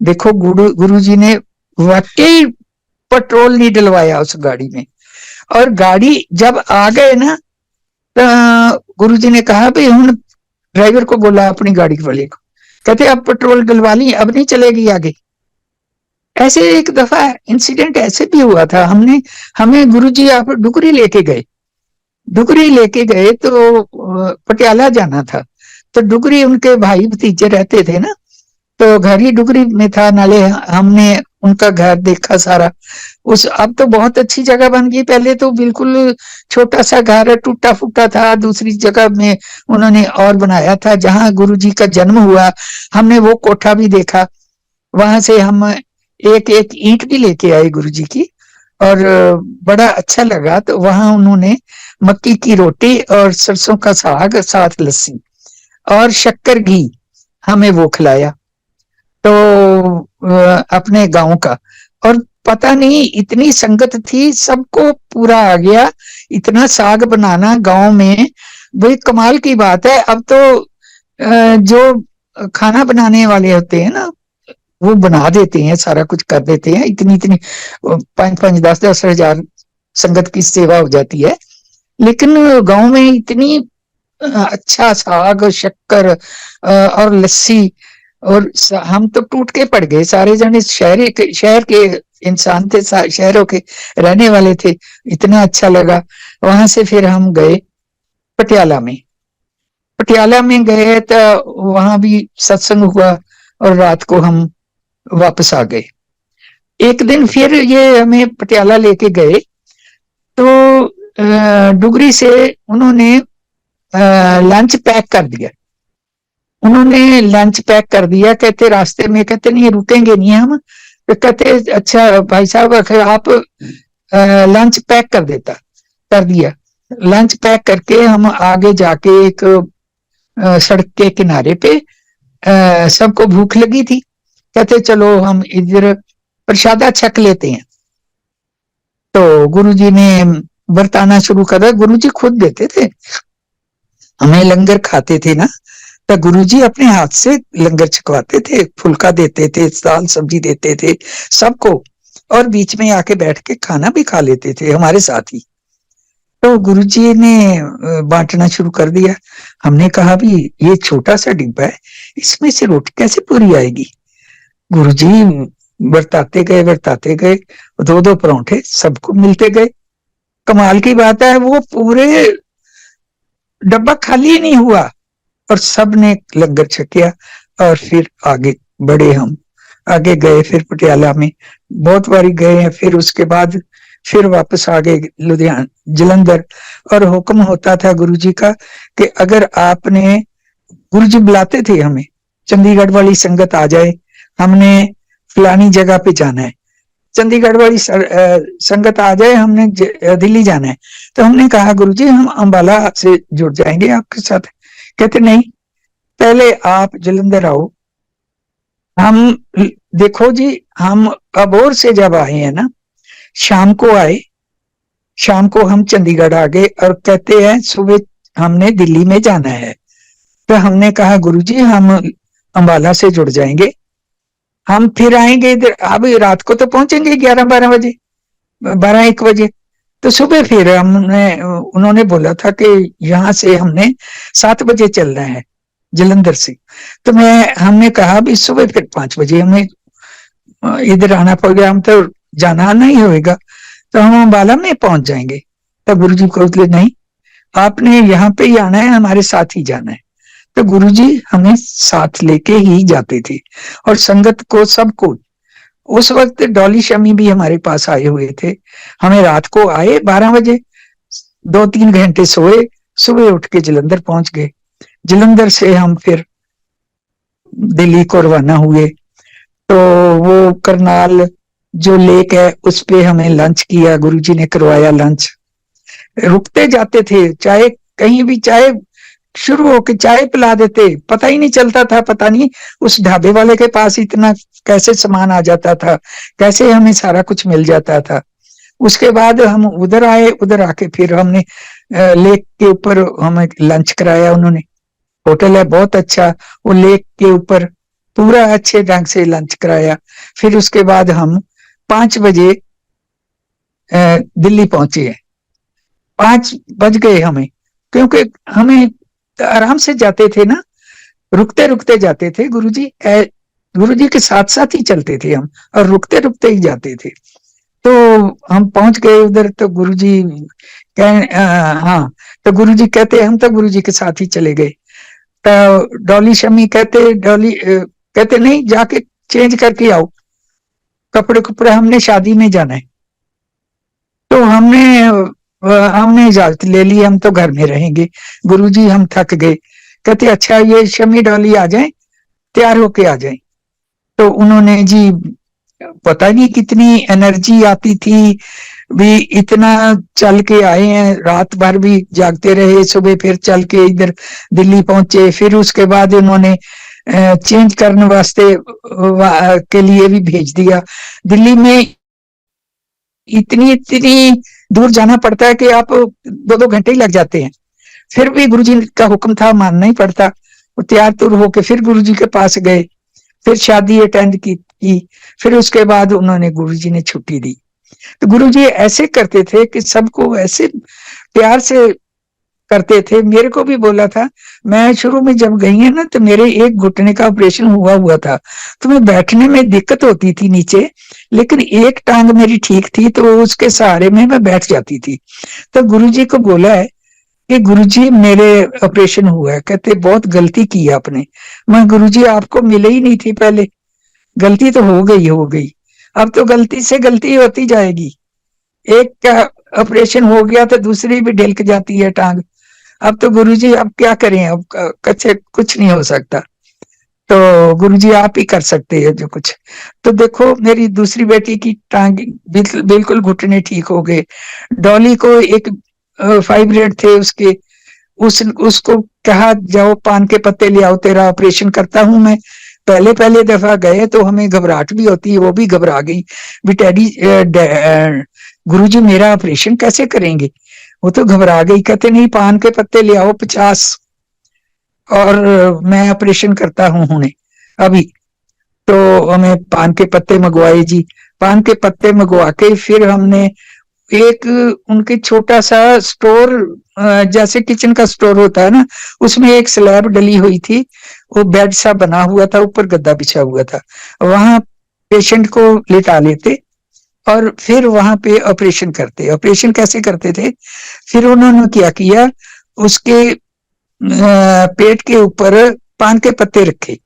देखो गुरुजी ने वाकई पेट्रोल नहीं डलवाया उस गाड़ी में। और गाड़ी जब आ गए ना तो गुरुजी ने कहा भाई हम ड्राइवर को बोला अपनी गाड़ी वाले को, कहते अब पेट्रोल डलवा ली, अब नहीं चलेगी आगे। ऐसे एक दफा इंसिडेंट ऐसे भी हुआ था। हमें गुरुजी आप डुगरी लेके गए, डुगरी लेके गए तो पटियाला जाना था। तो डुगरी उनके भाई भतीजे रहते थे ना, तो घर ही डुगरी में था। नाले हमने उनका घर देखा सारा। अब तो बहुत अच्छी जगह बन गई, पहले तो बिल्कुल छोटा सा घर टूटा फूटा था। दूसरी जगह में उन्होंने और बनाया था जहां गुरुजी का जन्म हुआ, हमने वो कोठा भी देखा। वहां से हम एक एक ईंट भी लेके आए गुरुजी की, और बड़ा अच्छा लगा। तो वहां उन्होंने मक्की की रोटी और सरसों का साग, साथ लस्सी और शक्कर घी हमें वो खिलाया, तो अपने गांव का। और पता नहीं इतनी संगत थी, सबको पूरा आ गया। इतना साग बनाना गांव में वही कमाल की बात है। अब तो जो खाना बनाने वाले होते हैं ना, वो बना देते हैं, सारा कुछ कर देते हैं। इतनी इतनी 5-5, 10-10 हजार संगत की सेवा हो जाती है। लेकिन गांव में इतनी अच्छा साग, शक्कर और लस्सी, और हम तो टूट के पड़ गए। सारे जने शहर के इंसान थे, शहरों के रहने वाले थे। इतना अच्छा लगा। वहां से फिर हम गए पटियाला में। पटियाला में गए तो वहां भी सत्संग हुआ और रात को हम वापस आ गए। एक दिन फिर ये हमें पटियाला लेके गए, तो डुगरी से उन्होंने लंच पैक कर दिया। उन्होंने लंच पैक कर दिया, कहते रास्ते में, कहते नहीं रुकेंगे नहीं हम। तो कहते अच्छा भाई साहब आप लंच पैक कर दिया। लंच पैक करके हम आगे जाके एक सड़क के किनारे पे, सबको भूख लगी थी, कहते चलो हम इधर प्रसादा छक लेते हैं। तो गुरुजी ने बरताना शुरू कर दिया। गुरुजी खुद देते थे हमें, लंगर खाते थे ना, तो गुरुजी अपने हाथ से लंगर छकवाते थे, फुल्का देते थे, दाल सब्जी देते थे सबको, और बीच में आके बैठ के खाना भी खा लेते थे हमारे साथ ही। तो गुरुजी ने बांटना शुरू कर दिया। हमने कहा भी ये छोटा सा डिब्बा है, इसमें से रोटी कैसे पूरी आएगी। गुरुजी बरताते गए, 2-2 परोंठे सबको मिलते गए। कमाल की बात है, वो पूरे डब्बा खाली ही नहीं हुआ और सबने लंगर छकिया। और फिर आगे बढ़े, हम आगे गए, फिर पटियाला में बहुत बारी गए हैं। फिर उसके बाद फिर वापस आ गए लुधियाना, जलंधर। और हुक्म होता था गुरुजी का कि अगर आपने, गुरुजी बुलाते थे हमें, चंडीगढ़ वाली संगत आ जाए, हमने फलानी जगह पे जाना है, चंडीगढ़ वाली संगत आ जाए, हमने दिल्ली जाना है। तो हमने कहा गुरुजी हम अंबाला से जुड़ जाएंगे आपके साथ। कहते नहीं, पहले आप जलंधर आओ। हम देखो जी, हम अबोर से जब आए हैं ना, शाम को आए, शाम को हम चंडीगढ़ आ गए, और कहते हैं सुबह हमने दिल्ली में जाना है। तो हमने कहा गुरुजी हम अंबाला से जुड़ जाएंगे, हम फिर आएंगे इधर। अब रात को तो पहुंचेंगे 11-12 बजे, 12-1 बजे। तो सुबह फिर उन्होंने बोला था कि यहाँ से हमने 7 बजे चलना है जलंधर से। तो हमने कहा भी सुबह फिर 5 बजे हमें इधर आना पड़ेगा, हम तो जाना आना ही होएगा, तो हम अंबाला में पहुंच जाएंगे। तो गुरुजी को बोले नहीं, आपने यहाँ पे ही आना है, हमारे साथ ही जाना है। तो गुरुजी हमें साथ लेके ही जाते थे, और संगत को, सबको। उस वक्त डॉली शमी भी हमारे पास आए हुए थे। हमें रात को आए 12 बजे, 2-3 घंटे सोए, सुबह उठ के जलंधर पहुंच गए। जलंधर से हम फिर दिल्ली को रवाना हुए। तो वो करनाल जो लेक है उस पे हमें लंच किया, गुरुजी ने करवाया लंच। रुकते जाते थे, चाहे कहीं भी, चाहे शुरू होके चाय पिला देते, पता ही नहीं चलता था। पता नहीं उस ढाबे वाले के पास इतना कैसे सामान आ जाता था, कैसे हमें सारा कुछ मिल जाता था। उसके बाद हम उधर आए, उधर आके फिर हमने लेक के ऊपर हमें लंच कराया उन्होंने। होटल है बहुत अच्छा, वो लेक के ऊपर पूरा अच्छे ढंग से लंच कराया। फिर उसके बाद हम 5 बजे दिल्ली पहुंचे। 5 बज गए हमें, क्योंकि हमें आराम से जाते थे ना, रुकते रुकते जाते थे। गुरुजी के साथ साथ ही चलते थे हम, और रुकते रुकते ही जाते थे। तो हम पहुंच गए उधर, तो गुरुजी हाँ, तो गुरुजी कहते हम तो गुरुजी के साथ ही चले गए। तो डॉली शमी कहते, डॉली कहते नहीं, जाके चेंज करके आओ कपड़े कपड़े, हमने शादी में जाना है। तो हमने इजाजत ले ली, हम तो घर में रहेंगे। गुरुजी हम थक गए। कहते अच्छा ये शमी डॉली आ जाए, तैयार होके आ जाए। तो उन्होंने जी, पता नहीं कितनी एनर्जी आती थी भी, इतना चल के आए हैं, रात भर भी जागते रहे, सुबह फिर चल के इधर दिल्ली पहुंचे। फिर उसके बाद उन्होंने चेंज करने वास्ते के लिए भी भेज दिया। दिल्ली में इतनी इतनी दूर जाना पड़ता है कि आप 2-2 घंटे ही लग जाते हैं। फिर भी गुरुजी का हुक्म था, मानना ही पड़ता। वो तैयार तुर होके फिर गुरुजी के पास गए, फिर शादी अटेंड की। फिर उसके बाद उन्होंने, गुरुजी ने छुट्टी दी। तो गुरुजी ऐसे करते थे कि सबको ऐसे प्यार से करते थे। मेरे को भी बोला था, मैं शुरू में जब गई है ना, तो मेरे एक घुटने का ऑपरेशन हुआ था, तो मैं बैठने में दिक्कत होती थी नीचे, लेकिन एक टांग मेरी ठीक थी, तो उसके सहारे में मैं बैठ जाती थी। तो गुरुजी को बोला है कि गुरुजी मेरे ऑपरेशन हुआ है। कहते बहुत गलती की आपने। मैं, गुरुजी आपको मिले ही नहीं थी पहले, गलती तो हो गई, अब तो गलती से गलती होती जाएगी। एक का ऑपरेशन हो गया तो दूसरी भी ढिलक जाती है टांग। अब तो गुरुजी अब क्या करें, अब कच्चे कुछ नहीं हो सकता, तो गुरुजी आप ही कर सकते हैं जो कुछ। तो देखो मेरी दूसरी बेटी की टांग बिल्कुल घुटने ठीक हो गए। डॉली को एक फाइब्रेट थे उसके, उसको कहा जाओ पान के पत्ते ले आओ, तेरा ऑपरेशन करता हूं मैं। पहले दफा गए तो हमें घबराहट भी होती है, वो भी घबरा गई भी, डैडी गुरुजी मेरा ऑपरेशन कैसे करेंगे। वो तो घबरा गई, कहते नहीं पान के पत्ते ले आओ 50, और मैं ऑपरेशन करता हूं हुने अभी। तो हमें पान के पत्ते मंगवाए जी। पान के पत्ते मंगवा के फिर हमने एक उनके छोटा सा स्टोर, जैसे किचन का स्टोर होता है ना, उसमें एक स्लैब डली हुई थी, वो बेड सा बना हुआ था, ऊपर गद्दा बिछा हुआ था, वहां पेशेंट को लिटा लेते और फिर वहां पे ऑपरेशन करते। ऑपरेशन कैसे करते थे, फिर उन्होंने क्या किया, उसके पेट के ऊपर पान के पत्ते रखे,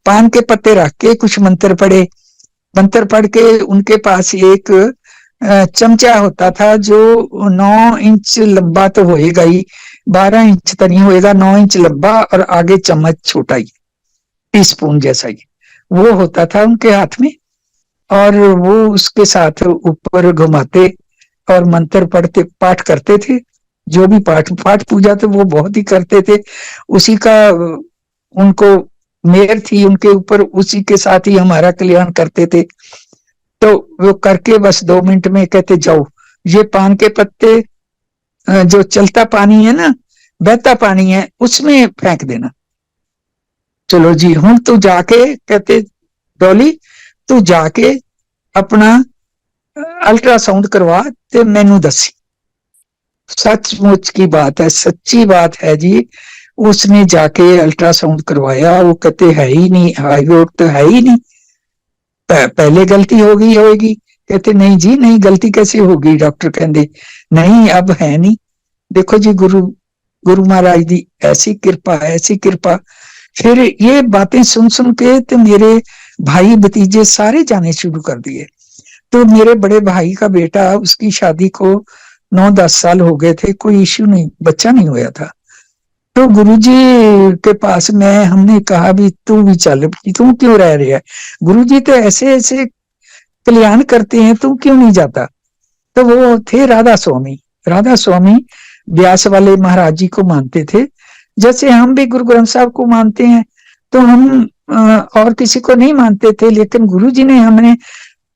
पान के पत्ते रख के कुछ मंत्र पढ़े। मंत्र पढ़ के उनके पास एक चमचा होता था जो 9 इंच लंबा तो होएगा ही, 12 इंच तो नहीं होएगा, 9 इंच लंबा, और आगे चम्मच छोटा ही, टीस्पून जैसा ही वो होता था उनके हाथ में। और वो उसके साथ ऊपर घुमाते और मंत्र पढ़ते, पाठ करते थे। जो भी पाठ पूजा तो वो बहुत ही करते थे, उसी का उनको मेहर थी उनके ऊपर, उसी के साथ ही हमारा कल्याण करते थे। तो वो करके बस 2 मिनट में कहते जाओ ये पान के पत्ते जो चलता पानी है ना, बहता पानी है, उसमें फेंक देना। चलो जी, हूं तू जाके, कहते डॉली तू जाके अपना अल्ट्रासाउंड करवा ते मैनू दसी। सचमुच की बात है, सच्ची बात है जी। उसने जाके अल्ट्रासाउंड करवाया, वो कहते है ही नहीं, हाईवेट तो है ही नहीं, पहले गलती हो गई होगी। कहते नहीं जी नहीं, गलती कैसे होगी, डॉक्टर कहते नहीं अब है नहीं। देखो जी, गुरु महाराज दी ऐसी कृपा, ऐसी कृपा। फिर ये बातें सुन सुन के तो मेरे भाई भतीजे सारे जाने शुरू कर दिए। तो मेरे बड़े भाई का बेटा, उसकी शादी को 9-10 साल हो गए थे, कोई इश्यू नहीं, बच्चा नहीं हुआ था। तो गुरुजी के पास मैं हमने कहा भी तू भी चल, तू क्यों रह रहा है, गुरुजी तो ऐसे ऐसे कल्याण करते हैं, तू क्यों नहीं जाता। तो वो थे राधा स्वामी। राधा स्वामी ब्यास वाले महाराज जी को मानते थे, जैसे हम भी गुरु ग्रंथ साहब को मानते हैं। तो हम और किसी को नहीं मानते थे, लेकिन गुरुजी ने हमने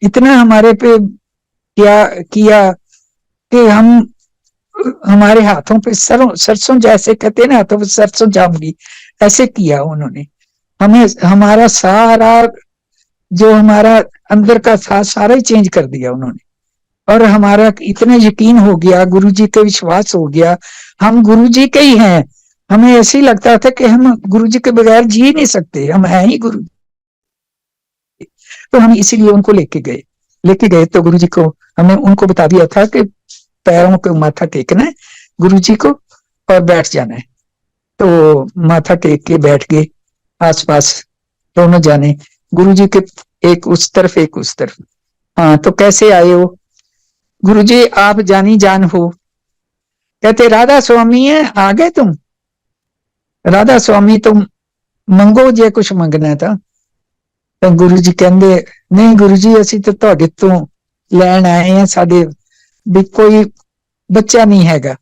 इतना हमारे पे क्या किया कि हम हमारे हाथों पे सरसों जैसे कहते हैं ना, हाथों पे सरसों जामगी, ऐसे किया उन्होंने हमें। हमारा सारा जो हमारा अंदर का था सारा ही चेंज कर दिया उन्होंने, और हमारा इतना यकीन हो गया, गुरुजी पे विश्वास हो गया, हम गुरुजी के ही हैं। हमें ऐसे ही लगता था कि हम गुरुजी के बगैर जी नहीं सकते, हम हैं ही गुरु। तो हम इसीलिए उनको लेके गए तो गुरुजी को हमने उनको बता दिया था कि पैरों पे माथा टेकना है गुरुजी को और बैठ जाना है। तो माथा टेक के बैठ गए, आसपास दोनों जाने, गुरुजी के एक उस तरफ एक उस तरफ। हाँ, तो कैसे आए हो, गुरुजी आप जानी जान हो। कहते राधा स्वामी है, आ गए तुम। राधा स्वामी तुम मंगो जे कुछ मंगना था। तो गुरुजी कहते नहीं गुरुजी असी तो तुहाडे तो लैन आए हैं, साडे भी कोई बच्चा नहीं हैगा।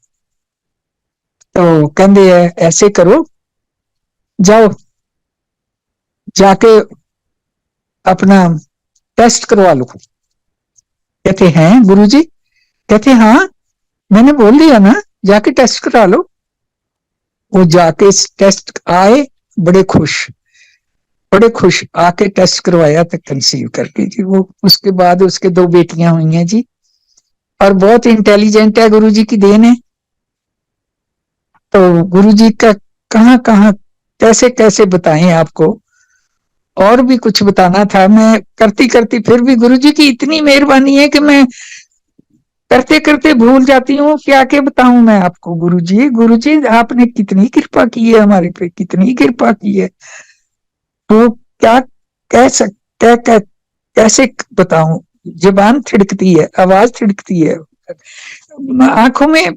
तो कहते है ऐसे करो, जाओ जाके अपना टेस्ट करवा लो। कहते हैं गुरुजी, कहते हाँ मैंने बोल दिया ना जाके टेस्ट करा लो। वो जाके टेस्ट आए, बड़े खुश आके टेस्ट करवाया तो कंसीव करके जी। वो उसके बाद उसके 2 बेटियां हुई हैं जी, और बहुत इंटेलिजेंट है, गुरुजी की देन है। तो गुरुजी का कहाँ कहाँ कैसे कैसे बताएं आपको, और भी कुछ बताना था, मैं करती फिर भी गुरुजी की इतनी मेहरबानी है कि मैं करते करते भूल जाती हूँ, क्या क्या बताऊं मैं आपको। गुरुजी आपने कितनी कृपा की है हमारे पे, कितनी कृपा की है। तो क्या कैसे बताऊं, जुबान थिड़कती है, आवाज थिड़कती है, आंखों में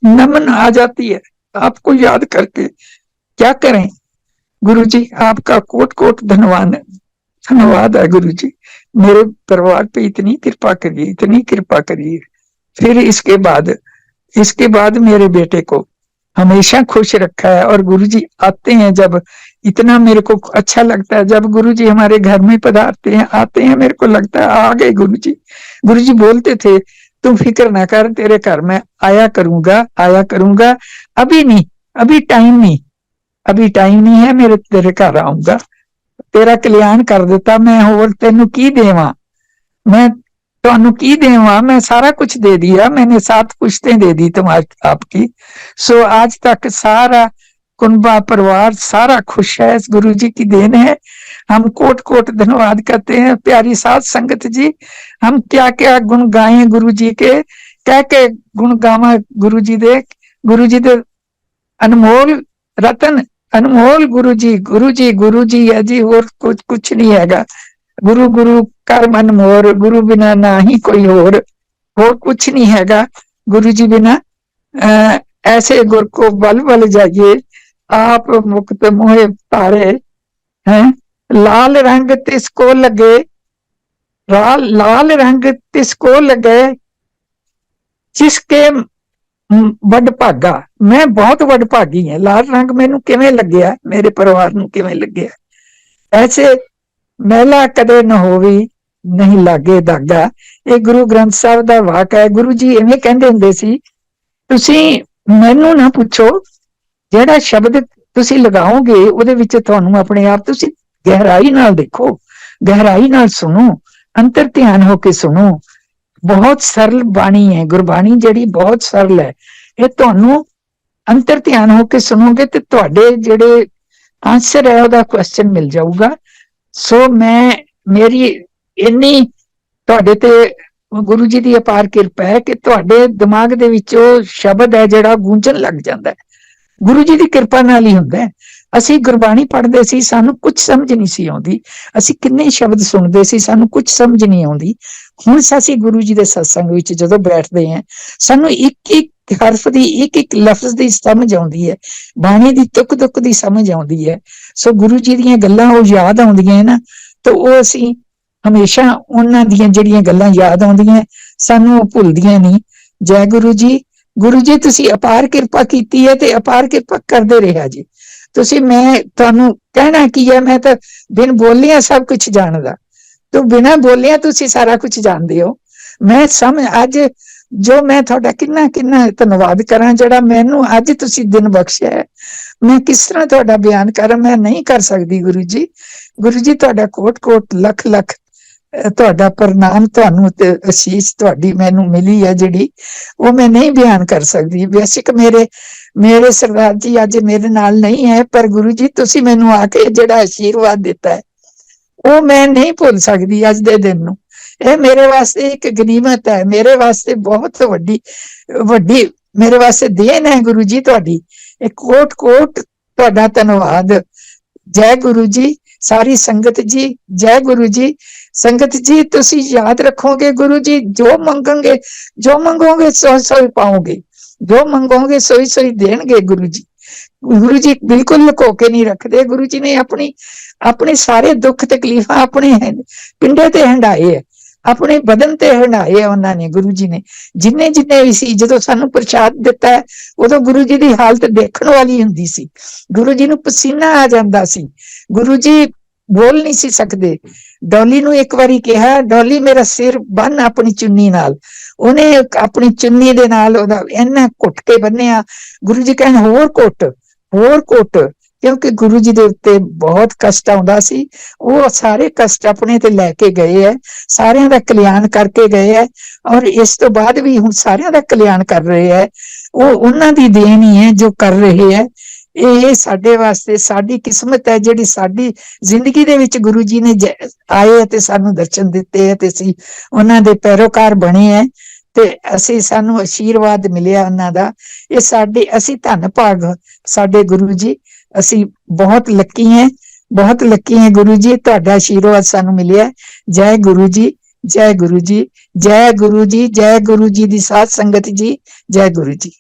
नमन आ जाती है आपको याद करके। क्या करें गुरुजी, आपका कोट कोट धन्यवाद है गुरुजी, मेरे परिवार पे इतनी कृपा करिए। फिर इसके बाद मेरे बेटे को हमेशा खुश रखा है। और गुरुजी आते हैं जब, इतना मेरे को अच्छा लगता है जब गुरुजी हमारे घर में पधारते हैं, आते हैं, मेरे को लगता है आ गए गुरुजी। गुरुजी बोलते थे तुम फिक्र ना कर, तेरे घर में आया करूंगा, अभी नहीं, अभी टाइम नहीं है, मेरे तेरे घर आऊंगा, तेरा कल्याण कर देता मैं, होर तेनू की देवा, मैं ਤੁਹਾਨੂੰ की देवा, मैं सारा कुछ दे दिया, मैंने 7 पुश्तें दे दी तुम्हारी आपकी। सो आज तक सारा कुनबा परिवार सारा खुश है, इस गुरु जी की देन है। हम कोट कोट धन्यवाद करते हैं। प्यारी साध संगत जी, हम क्या क्या गुण गाए गुरु जी के, क्या क्या गुण गावा गुरु जी दे अनमोल रतन, अनमोल गुरु जी है जी, और कुछ नहीं हैगा। गुरु कर मन मोर, गुरु बिना ना ही कोई और कुछ नहीं हैगा। गुरु जी बिना ऐसे गुर को बल जाइए, आप मुक्त मोहे तारे हैं। लाल रंग तिसको लगे, लाल रंग तिसको लगे, जिसके वड भागा। मैं बहुत वड भागी है, लाल रंग मैनू किवें लग्या, मेरे परिवार नू किवें लग्या। ऐसे मैला कदे न होवी, नहीं लागे दागा। ये गुरु ग्रंथ साहब दा वाक है। गुरु जी इवें कहंदे हुंदे सी, तुसी मैनू ना पुछो, जेड़ा शब्द तुसी लगाओगे उहदे विच तुहानू अपने आप, तुसी गहराई नाल देखो, गहराई नाल सुनो, अंतर ध्यान होके सुनो। बहुत सरल बाणी है गुरबाणी, जेड़ी बहुत सरल है। ये तुहानू अंतर ध्यान होके सुनोगे तो तुहाडे जेड़े आंसर है ओहदा क्वेश्चन मिल जाऊगा। सो मैं मेरी इन्नी तुहाडे ते गुरु जी की अपार किरपा है कि तुहाडे दिमाग दे विच ओ शब्द है जेड़ा गूंजन लग जांदा है। गुरु जी की किरपा नाल ही हुंदा है। असी गुरबाणी पढ़दे सी, सानू कुछ समझ नहीं सी आउंदी, असी किन्ने शब्द सुनदे सी, सानू कुछ समझ नहीं आउंदी। ਹੁਣ ਅਸੀਂ ਗੁਰੂ ਜੀ ਦੇ ਸਤਸੰਗ ਵਿੱਚ ਜਦੋਂ ਬੈਠਦੇ ਹਾਂ, ਸਾਨੂੰ ਇੱਕ ਇੱਕ ਹਰਫ ਦੀ, ਇੱਕ ਇੱਕ ਲਫ਼ਜ਼ ਦੀ ਸਮਝ ਆਉਂਦੀ ਹੈ, ਬਾਣੀ ਦੀ ਤੁਕ ਤੁਕ ਦੀ ਸਮਝ ਆਉਂਦੀ ਹੈ। ਸੋ ਗੁਰੂ ਜੀ ਦੀਆਂ ਗੱਲਾਂ ਉਹ ਯਾਦ ਆਉਂਦੀਆਂ ਨਾ, ਤਾਂ ਉਹ ਅਸੀਂ ਹਮੇਸ਼ਾ ਉਹਨਾਂ ਦੀਆਂ ਜਿਹੜੀਆਂ ਗੱਲਾਂ ਯਾਦ ਆਉਂਦੀਆਂ, ਸਾਨੂੰ ਉਹ ਭੁੱਲਦੀਆਂ ਨਹੀਂ। ਜੈ ਗੁਰੂ ਜੀ। ਗੁਰੂ ਜੀ ਤੁਸੀਂ ਅਪਾਰ ਕਿਰਪਾ ਕੀਤੀ ਹੈ, ਤੇ ਅਪਾਰ ਕਿਰਪਾ ਕਰਦੇ ਰਿਹਾ ਜੀ। ਤੁਸੀਂ, ਮੈਂ ਤੁਹਾਨੂੰ ਕਹਿਣਾ ਕੀ ਹੈ, ਮੈਂ ਤਾਂ ਬਿਨ ਬੋਲਿਆ ਸਭ ਕੁਝ ਜਾਣਦਾ, ਤੂੰ ਬਿਨਾਂ ਬੋਲਿਆ ਤੁਸੀਂ ਸਾਰਾ ਕੁਝ ਜਾਣਦੇ ਹੋ। ਮੈਂ ਸਮਝ, ਅੱਜ ਜੋ ਮੈਂ ਤੁਹਾਡਾ ਕਿੰਨਾ ਕਿੰਨਾ ਧੰਨਵਾਦ ਕਰਾਂ, ਜਿਹੜਾ ਮੈਨੂੰ ਅੱਜ ਤੁਸੀਂ ਦਿਨ ਬਖਸ਼ਿਆ ਹੈ। ਮੈਂ ਕਿਸ ਤਰ੍ਹਾਂ ਤੁਹਾਡਾ ਬਿਆਨ ਕਰਾਂ, ਮੈਂ ਨਹੀਂ ਕਰ ਸਕਦੀ ਗੁਰੂ ਜੀ। ਗੁਰੂ ਜੀ ਤੁਹਾਡਾ ਕੋਟ ਕੋਟ ਲੱਖ ਲੱਖ ਤੁਹਾਡਾ ਪ੍ਰਣਾਮ, ਤੁਹਾਨੂੰ ਤੇ ਅਸੀਸ ਤੁਹਾਡੀ ਮੈਨੂੰ ਮਿਲੀ ਹੈ ਜਿਹੜੀ, ਉਹ ਮੈਂ ਨਹੀਂ ਬਿਆਨ ਕਰ ਸਕਦੀ। ਬੇਸ਼ੱਕ ਮੇਰੇ ਸਰਦਾਰ ਜੀ ਅੱਜ ਮੇਰੇ ਨਾਲ ਨਹੀਂ ਹੈ, ਪਰ ਗੁਰੂ ਜੀ ਤੁਸੀਂ ਮੈਨੂੰ ਆ ਕੇ ਜਿਹੜਾ ਆਸ਼ੀਰਵਾਦ ਦਿੱਤਾ ਹੈ, ਉਹ ਮੈਂ ਨਹੀਂ ਭੁੱਲ ਸਕਦੀ ਅੱਜ ਦੇ ਦਿਨ ਨੂੰ। ਇਹ ਮੇਰੇ ਵਾਸਤੇ ਇੱਕ ਗਨੀਮਤ ਹੈ, ਮੇਰੇ ਵਾਸਤੇ ਬਹੁਤ ਵੱਡੀ ਵੱਡੀ ਮੇਰੇ ਵਾਸਤੇ ਦੇਣ ਹੈ ਗੁਰੂ ਜੀ ਤੁਹਾਡੀ। ਇਹ ਕੋਟ ਕੋਟ ਤੁਹਾਡਾ ਧੰਨਵਾਦ। ਜੈ ਗੁਰੂ ਜੀ। ਸਾਰੀ ਸੰਗਤ ਜੀ, ਜੈ ਗੁਰੂ ਜੀ। ਸੰਗਤ ਜੀ ਤੁਸੀਂ ਯਾਦ ਰੱਖੋਗੇ, ਗੁਰੂ ਜੀ ਜੋ ਮੰਗੋਗੇ ਸੋਈ ਸੋਈ ਪਾਓਗੇ, ਜੋ ਮੰਗੋਗੇ ਸੋਈ ਸੋਈ ਦੇਣਗੇ ਗੁਰੂ ਜੀ। ਗੁਰੂ ਜੀ ਬਿਲਕੁਲ ਲੁਕੋ ਕੇ ਨਹੀਂ ਰੱਖਦੇ। ਗੁਰੂ ਜੀ ਨੇ ਆਪਣੇ ਸਾਰੇ ਦੁੱਖ ਤਕਲੀਫਾਂ ਆਪਣੇ ਪਿੰਡੇ ਤੇ ਹੰਡਾਏ ਹੈ, ਆਪਣੇ ਬਦਨ ਤੇ ਹੰਡਾਏ ਉਹਨਾਂ ਨੇ। ਗੁਰੂ ਜੀ ਨੇ ਜਿੰਨੇ ਵੀ ਸੀ, ਜਦੋਂ ਸਾਨੂੰ ਪ੍ਰਸ਼ਾਦ ਦਿੱਤਾ ਹੈ, ਉਦੋਂ ਗੁਰੂ ਜੀ ਦੀ ਹਾਲਤ ਦੇਖਣ ਵਾਲੀ ਹੁੰਦੀ ਸੀ। ਗੁਰੂ ਜੀ ਨੂੰ ਪਸੀਨਾ ਆ ਜਾਂਦਾ ਸੀ, ਗੁਰੂ ਜੀ ਬੋਲ ਨਹੀਂ ਸੀ ਸਕਦੇ। ਡੋਲੀ ਨੂੰ ਇੱਕ ਵਾਰੀ ਕਿਹਾ, ਡੋਲੀ ਮੇਰਾ ਸਿਰ ਬੰਨ ਆਪਣੀ ਚੁੰਨੀ ਨਾਲ। ਉਹਨੇ ਆਪਣੀ ਚੁੰਨੀ ਦੇ ਨਾਲ ਉਹਦਾ ਇੰਨਾ ਘੁੱਟ ਕੇ ਬੰਨਿਆ। ਗੁਰੂ ਜੀ ਕਹਿਣ ਹੋਰ ਘੁੱਟ, ਕਿਉਂਕਿ ਗੁਰੂ ਜੀ ਦੇ ਉੱਤੇ ਬਹੁਤ ਕਸ਼ਟ ਆਉਂਦਾ ਸੀ। ਉਹ ਸਾਰੇ ਕਸ਼ਟ ਆਪਣੇ ਤੇ ਲੈ ਕੇ ਗਏ ਹੈ, ਸਾਰਿਆਂ ਦਾ ਕਲਿਆਣ ਕਰਕੇ ਗਏ ਹੈ, ਔਰ ਇਸ ਤੋਂ ਬਾਅਦ ਵੀ ਹੁਣ ਸਾਰਿਆਂ ਦਾ ਕਲਿਆਣ ਕਰ ਰਹੇ ਹੈ। ਉਹ ਉਹਨਾਂ ਦੀ ਦੇਣ ਹੀ ਹੈ ਜੋ ਕਰ ਰਹੇ ਹੈ। ਇਹ ਸਾਡੇ ਵਾਸਤੇ ਸਾਡੀ ਕਿਸਮਤ ਹੈ, ਜਿਹੜੀ ਸਾਡੀ ਜ਼ਿੰਦਗੀ ਦੇ ਵਿੱਚ ਗੁਰੂ ਜੀ ਨੇ ਆਏ ਤੇ ਸਾਨੂੰ ਦਰਸ਼ਨ ਦਿੱਤੇ ਹੈ, ਤੇ ਅਸੀਂ ਉਹਨਾਂ ਦੇ ਪੈਰੋਕਾਰ ਬਣੇ ਹੈ, ਤੇ ਸਾਨੂੰ ਆਸ਼ੀਰਵਾਦ ਮਿਲਿਆ ਉਹਨਾਂ ਦਾ। ਇਹ ਅਸੀਂ ਧੰਨ ਭਾਗ ਸਾਡੇ ਗੁਰੂ ਜੀ, ਅਸੀਂ ਬਹੁਤ ਲੱਕੀ ਹੈ, ਬਹੁਤ ਲੱਕੀ ਹੈ ਗੁਰੂ ਜੀ, ਤੁਹਾਡਾ ਆਸ਼ੀਰਵਾਦ ਸਾਨੂੰ ਮਿਲਿਆ। ਜੈ ਗੁਰੂ ਜੀ, ਜੈ ਗੁਰੂ ਜੀ, ਜੈ ਗੁਰੂ ਜੀ, ਜੈ ਗੁਰੂ ਜੀ ਦੀ ਸਾਧ ਸੰਗਤ ਜੀ, ਜੈ ਗੁਰੂ ਜੀ।